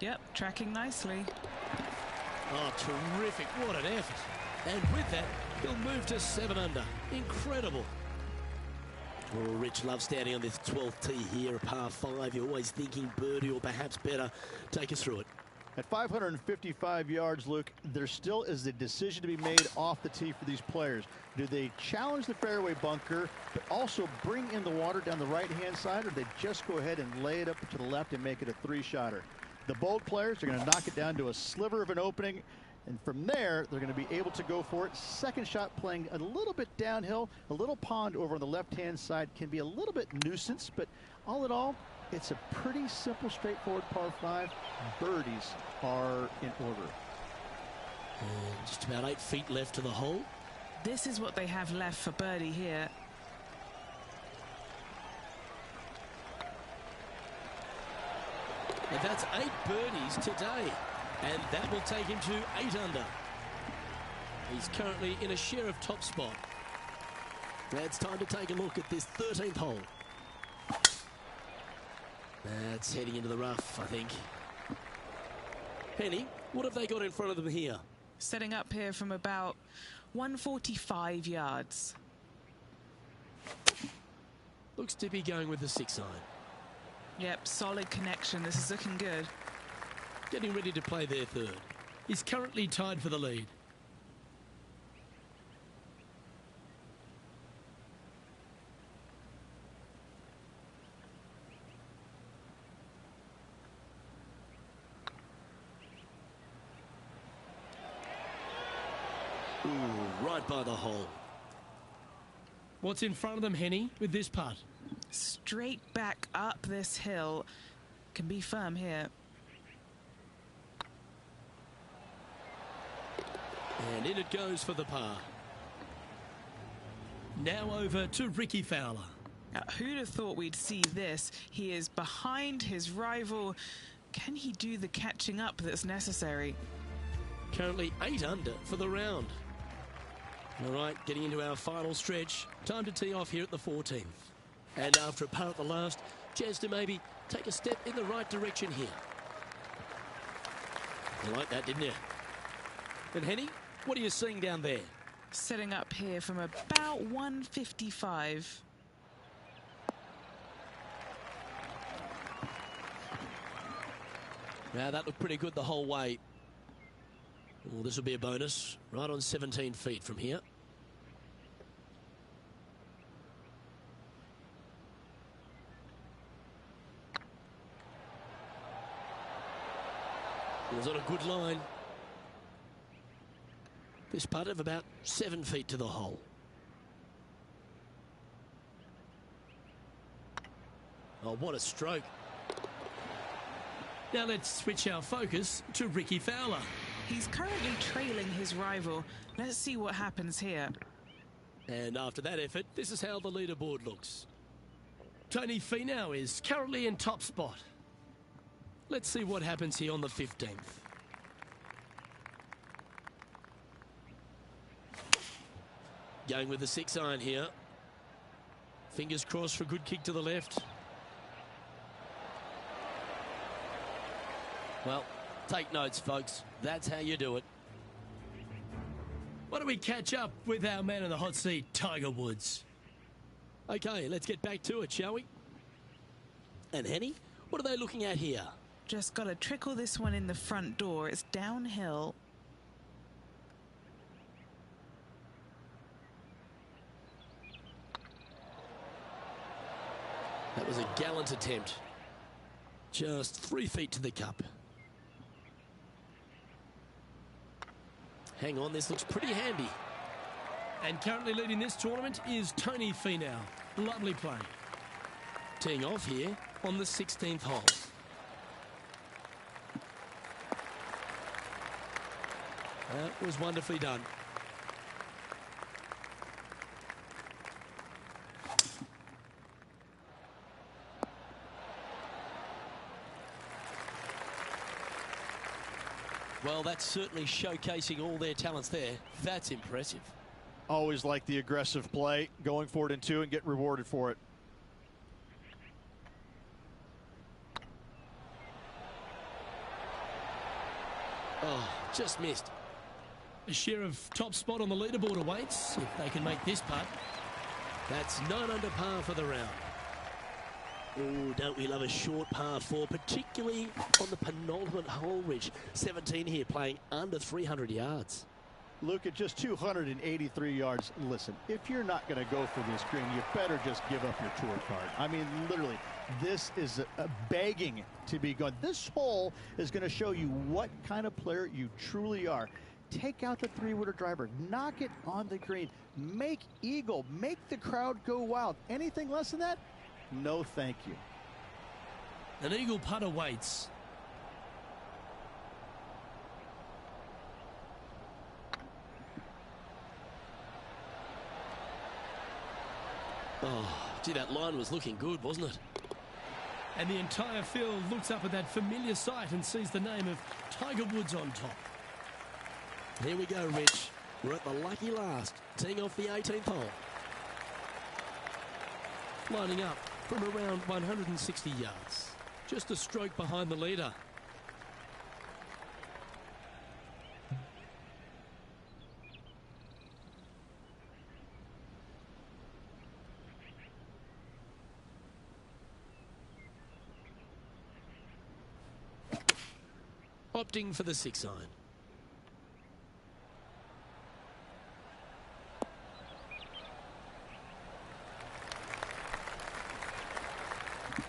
Yep, tracking nicely. Oh, terrific. What an effort. And with that, he'll move to 7 under. Incredible. Oh, Rich loves standing on this 12th tee here, a par 5. You're always thinking birdie or perhaps better. Take us through it. At 555 yards, Luke, there still is a decision to be made off the tee for these players. Do they challenge the fairway bunker, but also bring in the water down the right-hand side, or do they just go ahead and lay it up to the left and make it a 3-shotter? The bold players are going to knock it down to a sliver of an opening, and from there, they're going to be able to go for it. Second shot playing a little bit downhill. A little pond over on the left-hand side can be a little bit nuisance, but all in all, it's a pretty simple, straightforward par 5. Birdies are in order. And just about 8 feet left to the hole. This is what they have left for birdie here. And that's 8 birdies today. And that will take him to 8 under. He's currently in a share of top spot. Now it's time to take a look at this 13th hole. That's heading into the rough, I think. Penny, what have they got in front of them here? Setting up here from about 145 yards. Looks to be going with the 6-iron. Yep, solid connection. This is looking good. Getting ready to play their third. He's currently tied for the lead. Ooh, right by the hole. What's in front of them, Henny, with this putt? Straight back up this hill. Can be firm here. And in it goes for the par. Now over to Ricky Fowler. Now, who'd have thought we'd see this? He is behind his rival. Can he do the catching up that's necessary? Currently 8 under for the round. All right, getting into our final stretch. Time to tee off here at the 14th. And after a par at the last, chance to maybe take a step in the right direction here. You like that, didn't you? And Henny, what are you seeing down there? Setting up here from about 155. Now that looked pretty good the whole way. Well, this will be a bonus. Right on 17 feet from here. It was on a good line. This putt of about 7 feet to the hole. Oh, what a stroke. Now let's switch our focus to Ricky Fowler. He's currently trailing his rival. Let's see what happens here. And after that effort, this is how the leaderboard looks. Tony Finau is currently in top spot. Let's see what happens here on the 15th. Going with the 6-iron here. Fingers crossed for a good kick to the left. Well, take notes, folks. That's how you do it. Why don't we catch up with our man in the hot seat, Tiger Woods? Okay, let's get back to it, shall we? And Henny, what are they looking at here? Just got to trickle this one in the front door. It's downhill. That was a gallant attempt. Just 3 feet to the cup. Hang on, this looks pretty handy. And currently leading this tournament is Tony Finau. Lovely play. Teeing off here on the 16th hole. That was wonderfully done. Well, that's certainly showcasing all their talents there. That's impressive. Always like the aggressive play, going for it in 2 and get rewarded for it. Oh, just missed. A share of top spot on the leaderboard awaits if they can make this putt. That's 9 under par for the round. Oh, don't we love a short par 4, particularly on the penultimate hole, Rich. 17 here, playing under 300 yards. Luke, at just 283 yards, listen, if you're not going to go for this green, you better just give up your tour card. I mean, literally, this is a begging to be gone. This hole is going to show you what kind of player you truly are. Take out the 3-wooder driver, knock it on the green, make eagle, make the crowd go wild. Anything less than that? No, thank you. An eagle putt awaits. Oh, gee, that line was looking good, wasn't it? And the entire field looks up at that familiar sight and sees the name of Tiger Woods on top. Here we go, Rich. We're at the lucky last, teeing off the 18th hole. Lining up from around 160 yards. Just a stroke behind the leader. Opting for the 6-iron.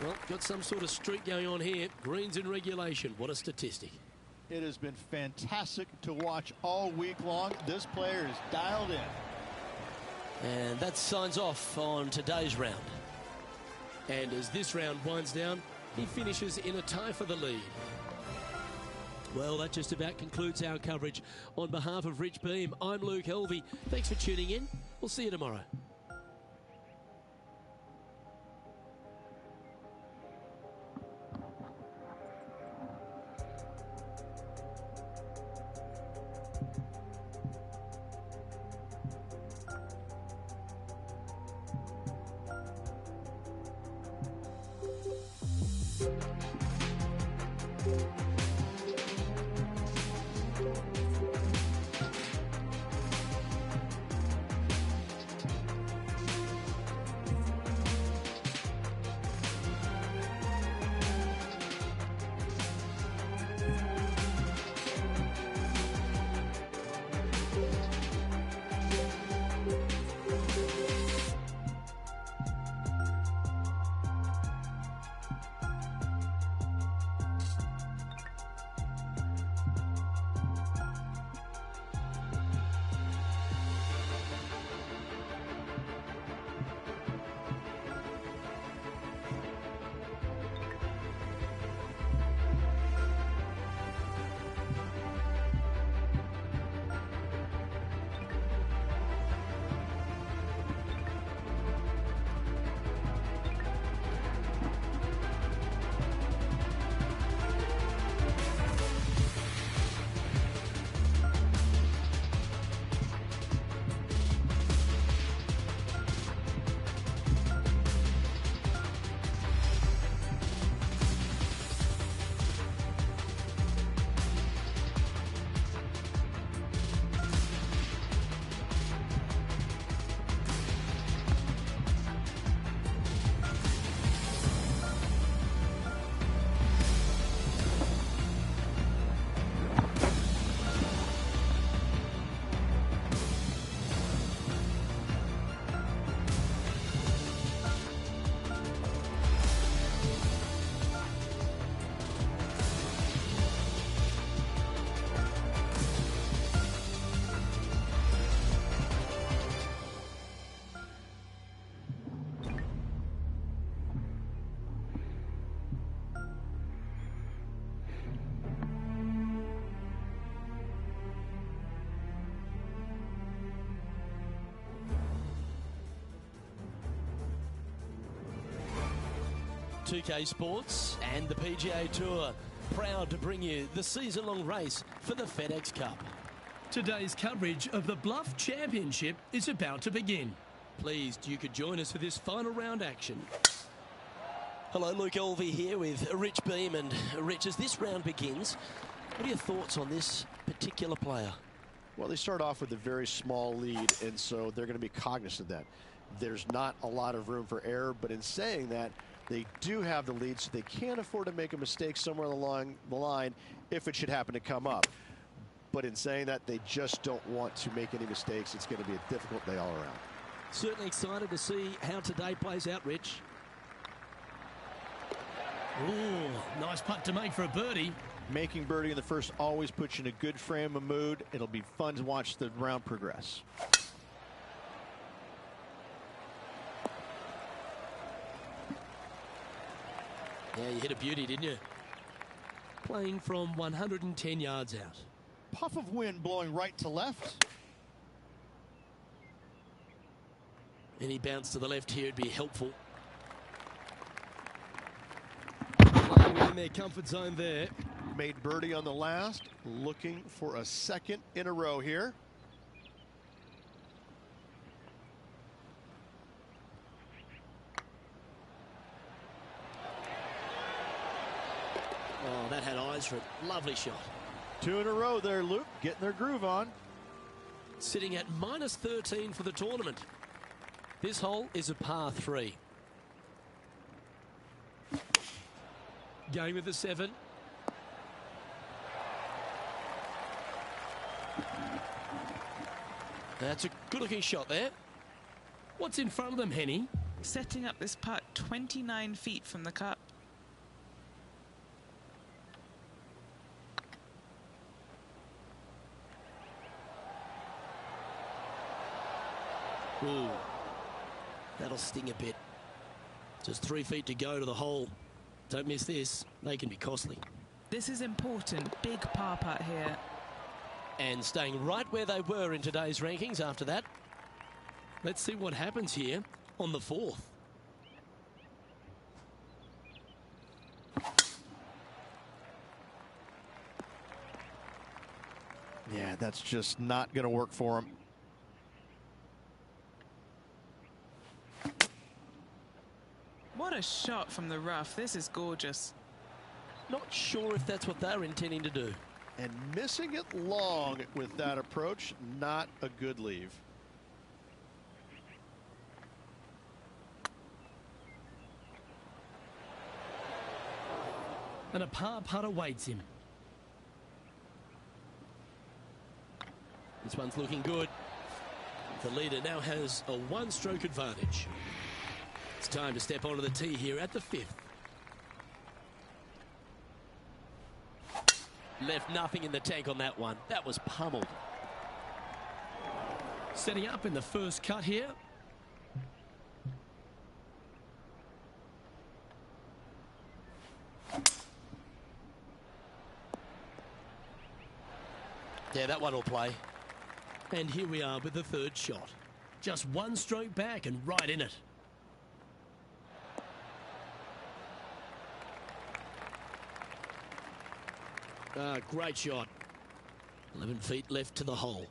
Well, got some sort of streak going on here. Greens in regulation. What a statistic. It has been fantastic to watch all week long. This player is dialed in. And that signs off on today's round. And as this round winds down, he finishes in a tie for the lead. Well, that just about concludes our coverage. On behalf of Rich Beem, I'm Luke Helvey. Thanks for tuning in. We'll see you tomorrow. .2K Sports and the PGA Tour, proud to bring you the season-long race for the FedEx Cup. Today's coverage of the Bluff Championship is about to begin. Pleased you could join us for this final round action. Hello, Luke Helvey here with Rich Beem. And Rich, as this round begins, what are your thoughts on this particular player? Well, they start off with a very small lead, and so they're going to be cognizant of that. there's not a lot of room for error. But in saying that, they do have the lead, so they can't afford to make a mistake somewhere along the line if it should happen to come up. But in saying that, they just don't want to make any mistakes. It's going to be a difficult day all around. Certainly excited to see how today plays out, Rich. Ooh, nice putt to make for a birdie. Making birdie in the first always puts you in a good frame of mood. It'll be fun to watch the round progress. Yeah, you hit a beauty, didn't you? Playing from 110 yards out. Puff of wind blowing right to left. Any bounce to the left here would be helpful. Playing within their comfort zone there. Made birdie on the last, looking for a second in a row here. Oh, that had eyes for it. Lovely shot. 2 in a row there, Luke, getting their groove on. Sitting at minus 13 for the tournament. This hole is a par 3. Going with the 7. That's a good-looking shot there. What's in front of them, Henny? Setting up this putt 29 feet from the cup. Ooh, that'll sting a bit. Just 3 feet to go to the hole. Don't miss this. They can be costly. This is important. Big par putt here. And staying right where they were in today's rankings after that. Let's see what happens here on the 4th. Yeah, that's just not going to work for him. What a shot from the rough. This is gorgeous. Not sure if that's what they're intending to do. And missing it long with that approach, not a good leave. And a par putt awaits him. This one's looking good. The leader now has a 1-stroke advantage. It's time to step onto the tee here at the 5th. Left nothing in the tank on that one. That was pummeled. Setting up in the first cut here. Yeah, that one will play. And here we are with the 3rd shot. Just 1 stroke back and right in it. Ah, great shot. 11 feet left to the hole.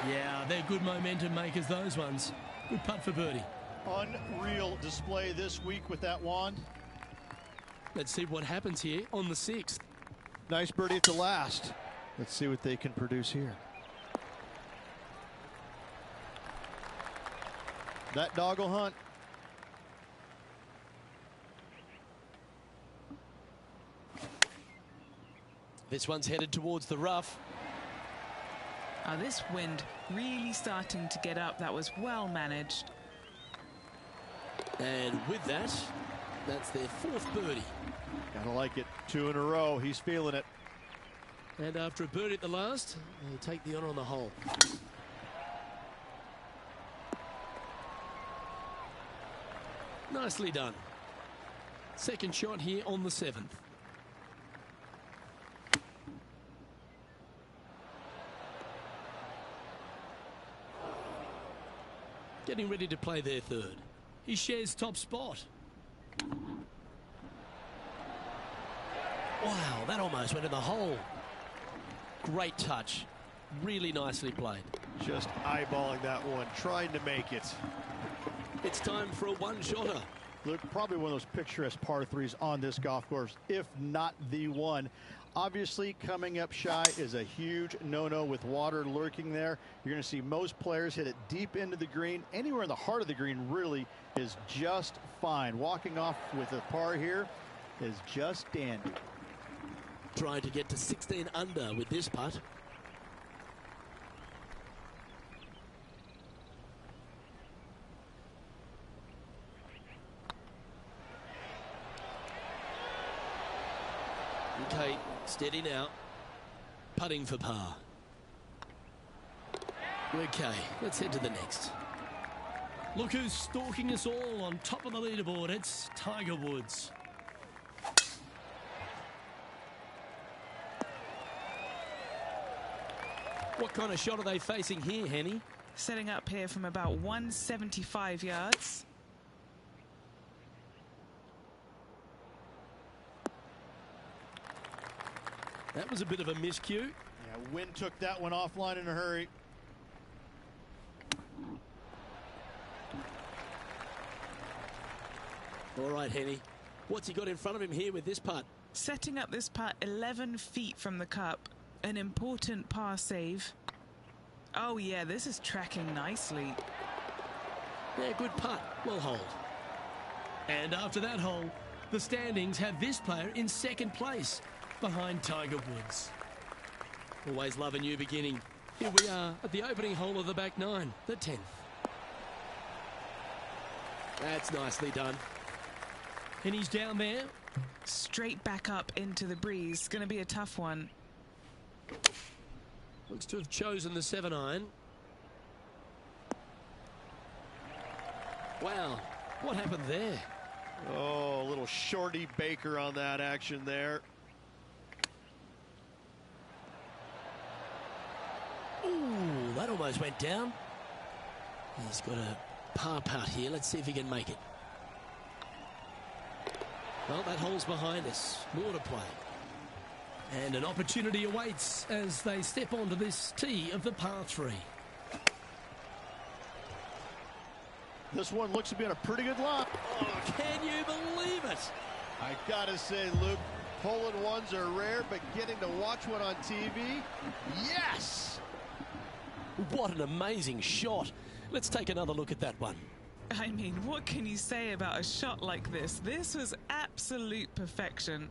Yeah, they're good momentum makers, those ones. Good putt for birdie. Unreal display this week with that wand. Let's see what happens here on the 6th. Nice birdie at the last. Let's see what they can produce here. That dog will hunt. This one's headed towards the rough. This wind really starting to get up. That was well managed. And with that, that's their 4th birdie. Gotta like it. 2 in a row. He's feeling it. And after a birdie at the last, they take the honor on the hole. Nicely done. 2nd shot here on the 7th. Getting ready to play their 3rd. He shares top spot. Wow, that almost went in the hole. Great touch. Really nicely played. Just eyeballing that one, trying to make it. It's time for a 1-shotter. Luke, probably one of those picturesque par threes on this golf course, if not the one. Obviously, coming up shy is a huge no-no with water lurking there. You're going to see most players hit it deep into the green. Anywhere in the heart of the green really is just fine. Walking off with a par here is just dandy. Trying to get to 16 under with this putt. Okay, steady now. Putting for par. Okay, let's head to the next. Look who's stalking us all on top of the leaderboard. It's Tiger Woods. What kind of shot are they facing here, Henny? Setting up here from about 175 yards. That was a bit of a miscue. Yeah, Wynn took that one offline in a hurry. All right, Henny. What's he got in front of him here with this putt? Setting up this putt 11 feet from the cup. An important par save. Oh yeah, this is tracking nicely. Yeah, good putt. Well hold. And after that hole, the standings have this player in second place behind Tiger Woods. Always love a new beginning. Here we are at the opening hole of the back nine, the 10th. That's nicely done. And he's down there. Straight back up into the breeze. Going to be a tough one. Looks to have chosen the 7-iron. Wow, what happened there? Oh, a little shorty Baker on that action there. Ooh, that almost went down. He's got a par putt here. Let's see if he can make it. Well, that hole's behind us. More to play. And an opportunity awaits as they step onto this tee of the par 3. This one looks to be on a pretty good line. Oh, can you believe it? I gotta say, Luke, hole-in-ones are rare, but getting to watch one on TV, yes! What an amazing shot. Let's take another look at that one. I mean, what can you say about a shot like this? This was absolute perfection.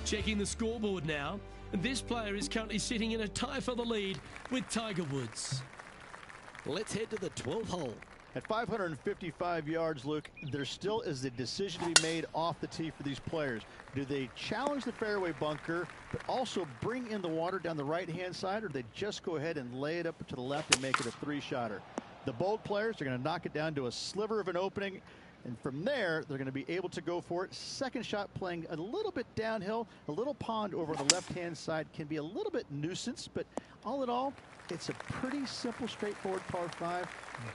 Checking the scoreboard now, this player is currently sitting in a tie for the lead with Tiger Woods. Let's head to the 12th hole. At 555 yards, Luke, there still is a decision to be made off the tee for these players. Do they challenge the fairway bunker, but also bring in the water down the right-hand side, or do they just go ahead and lay it up to the left and make it a three-shotter? The bold players are going to knock it down to a sliver of an opening, and from there, they're going to be able to go for it. Second shot playing a little bit downhill. A little pond over on the left-hand side can be a little bit nuisance, but all in all, it's a pretty simple, straightforward par 5.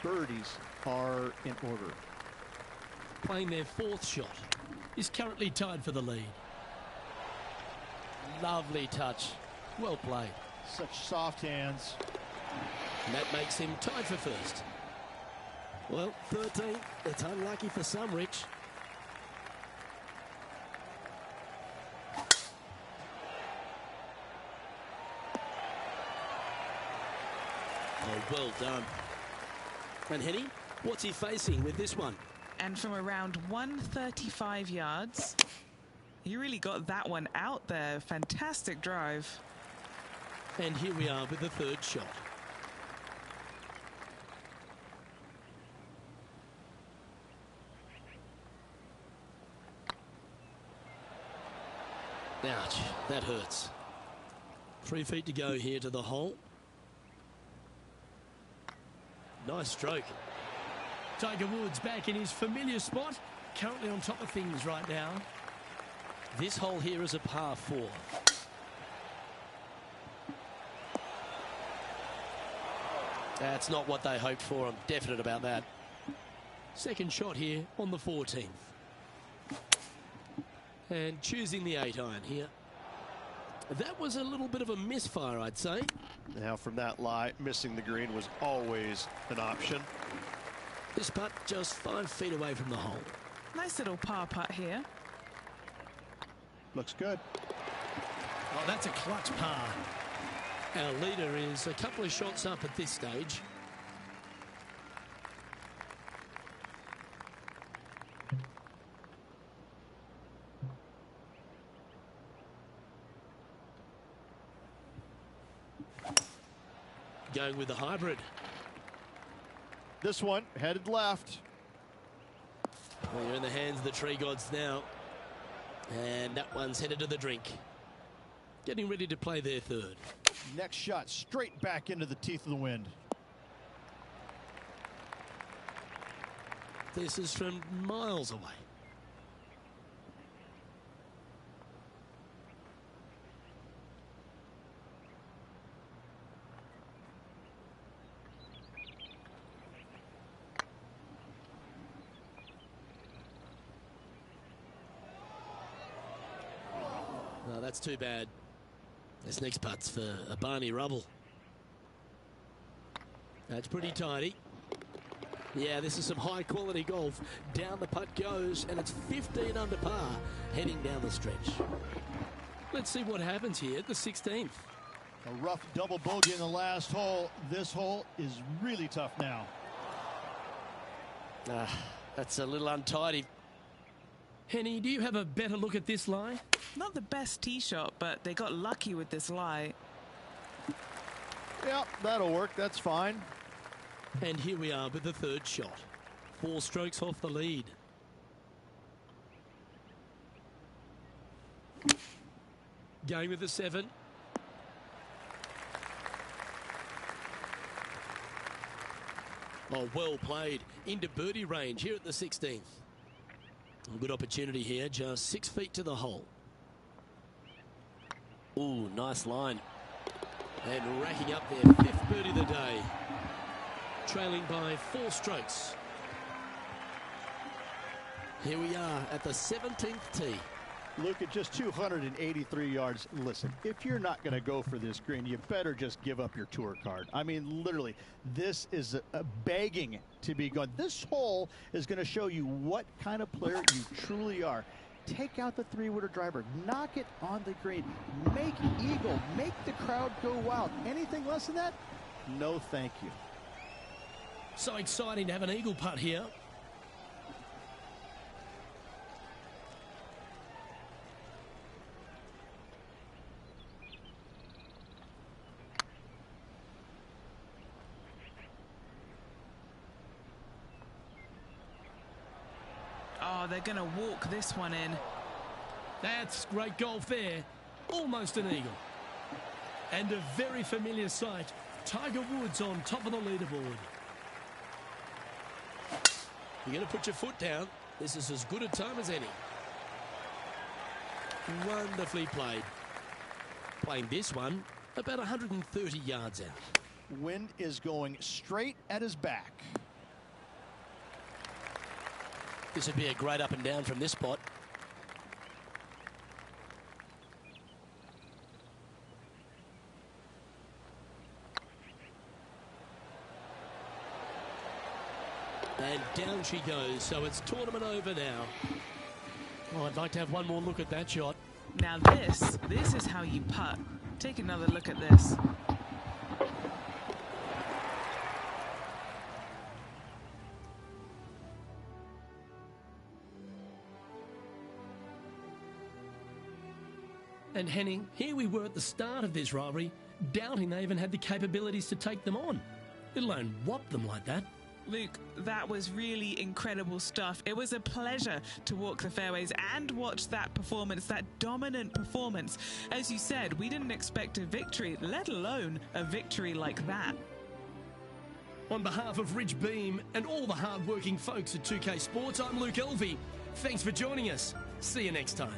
Birdies are in order. Playing their 4th shot. Is currently tied for the lead. Lovely touch. Well played. Such soft hands. And that makes him tied for first. Well, 13. It's unlucky for some, Rich. Oh, well done. And Henny, what's he facing with this one? And from around 135 yards, he really got that one out there. Fantastic drive. And here we are with the 3rd shot. Ouch, that hurts. 3 feet to go here to the hole. Nice stroke. Tiger Woods back in his familiar spot, currently on top of things right now. This hole here is a par 4. That's not what they hoped for. I'm definite about that. Second shot here on the 14th. And choosing the 8-iron here. That was a little bit of a misfire, I'd say. Now from that lie, missing the green was always an option. This putt just 5 feet away from the hole. Nice little par putt here. Looks good. Oh, that's a clutch par. Our leader is a couple of shots up at this stage. Going with the hybrid. This one headed left. Well, you're in the hands of the tree gods now. And that one's headed to the drink. Getting ready to play their third. Next shot straight back into the teeth of the wind. This is from miles away. No, that's too bad. This next putt's for a Barney Rubble. That's pretty tidy. Yeah, this is some high quality golf. Down the putt goes, and it's 15 under par heading down the stretch. Let's see what happens here at the 16th. A rough double bogey in the last hole. This hole is really tough now. That's a little untidy. Henny, do you have a better look at this lie? Not the best tee shot, but they got lucky with this lie. Yeah, that'll work. That's fine. And here we are with the third shot. 4 strokes off the lead. Going with the 7. Oh, well played. Into birdie range here at the 16th. A good opportunity here, just 6 feet to the hole. Ooh, nice line. And racking up their 5th birdie of the day. Trailing by 4 strokes. Here we are at the 17th tee. Look at just 283 yards. Listen, if you're not going to go for this green, you better just give up your tour card. I mean, literally, this is a begging to be gone. This hole is going to show you what kind of player you truly are. Take out the 3-wooder driver, knock it on the green, make eagle, make the crowd go wild. Anything less than that? No, thank you. So exciting to have an eagle putt here. Oh, they're going to walk this one in. That's great golf there. Almost an eagle. And a very familiar sight. Tiger Woods on top of the leaderboard. You're going to put your foot down. This is as good a time as any. Wonderfully played. Playing this one about 130 yards out. Wind is going straight at his back. This would be a great up and down from this spot. And down she goes, so it's tournament over now. Oh, I'd like to have one more look at that shot. Now this is how you putt. Take another look at this. And Henning, here we were at the start of this rivalry, doubting they even had the capabilities to take them on, let alone whop them like that. Luke, that was really incredible stuff. It was a pleasure to walk the fairways and watch that performance, that dominant performance. As you said, we didn't expect a victory, let alone a victory like that. On behalf of Rich Beam and all the hard-working folks at 2K Sports, I'm Luke Elvey. Thanks for joining us. See you next time.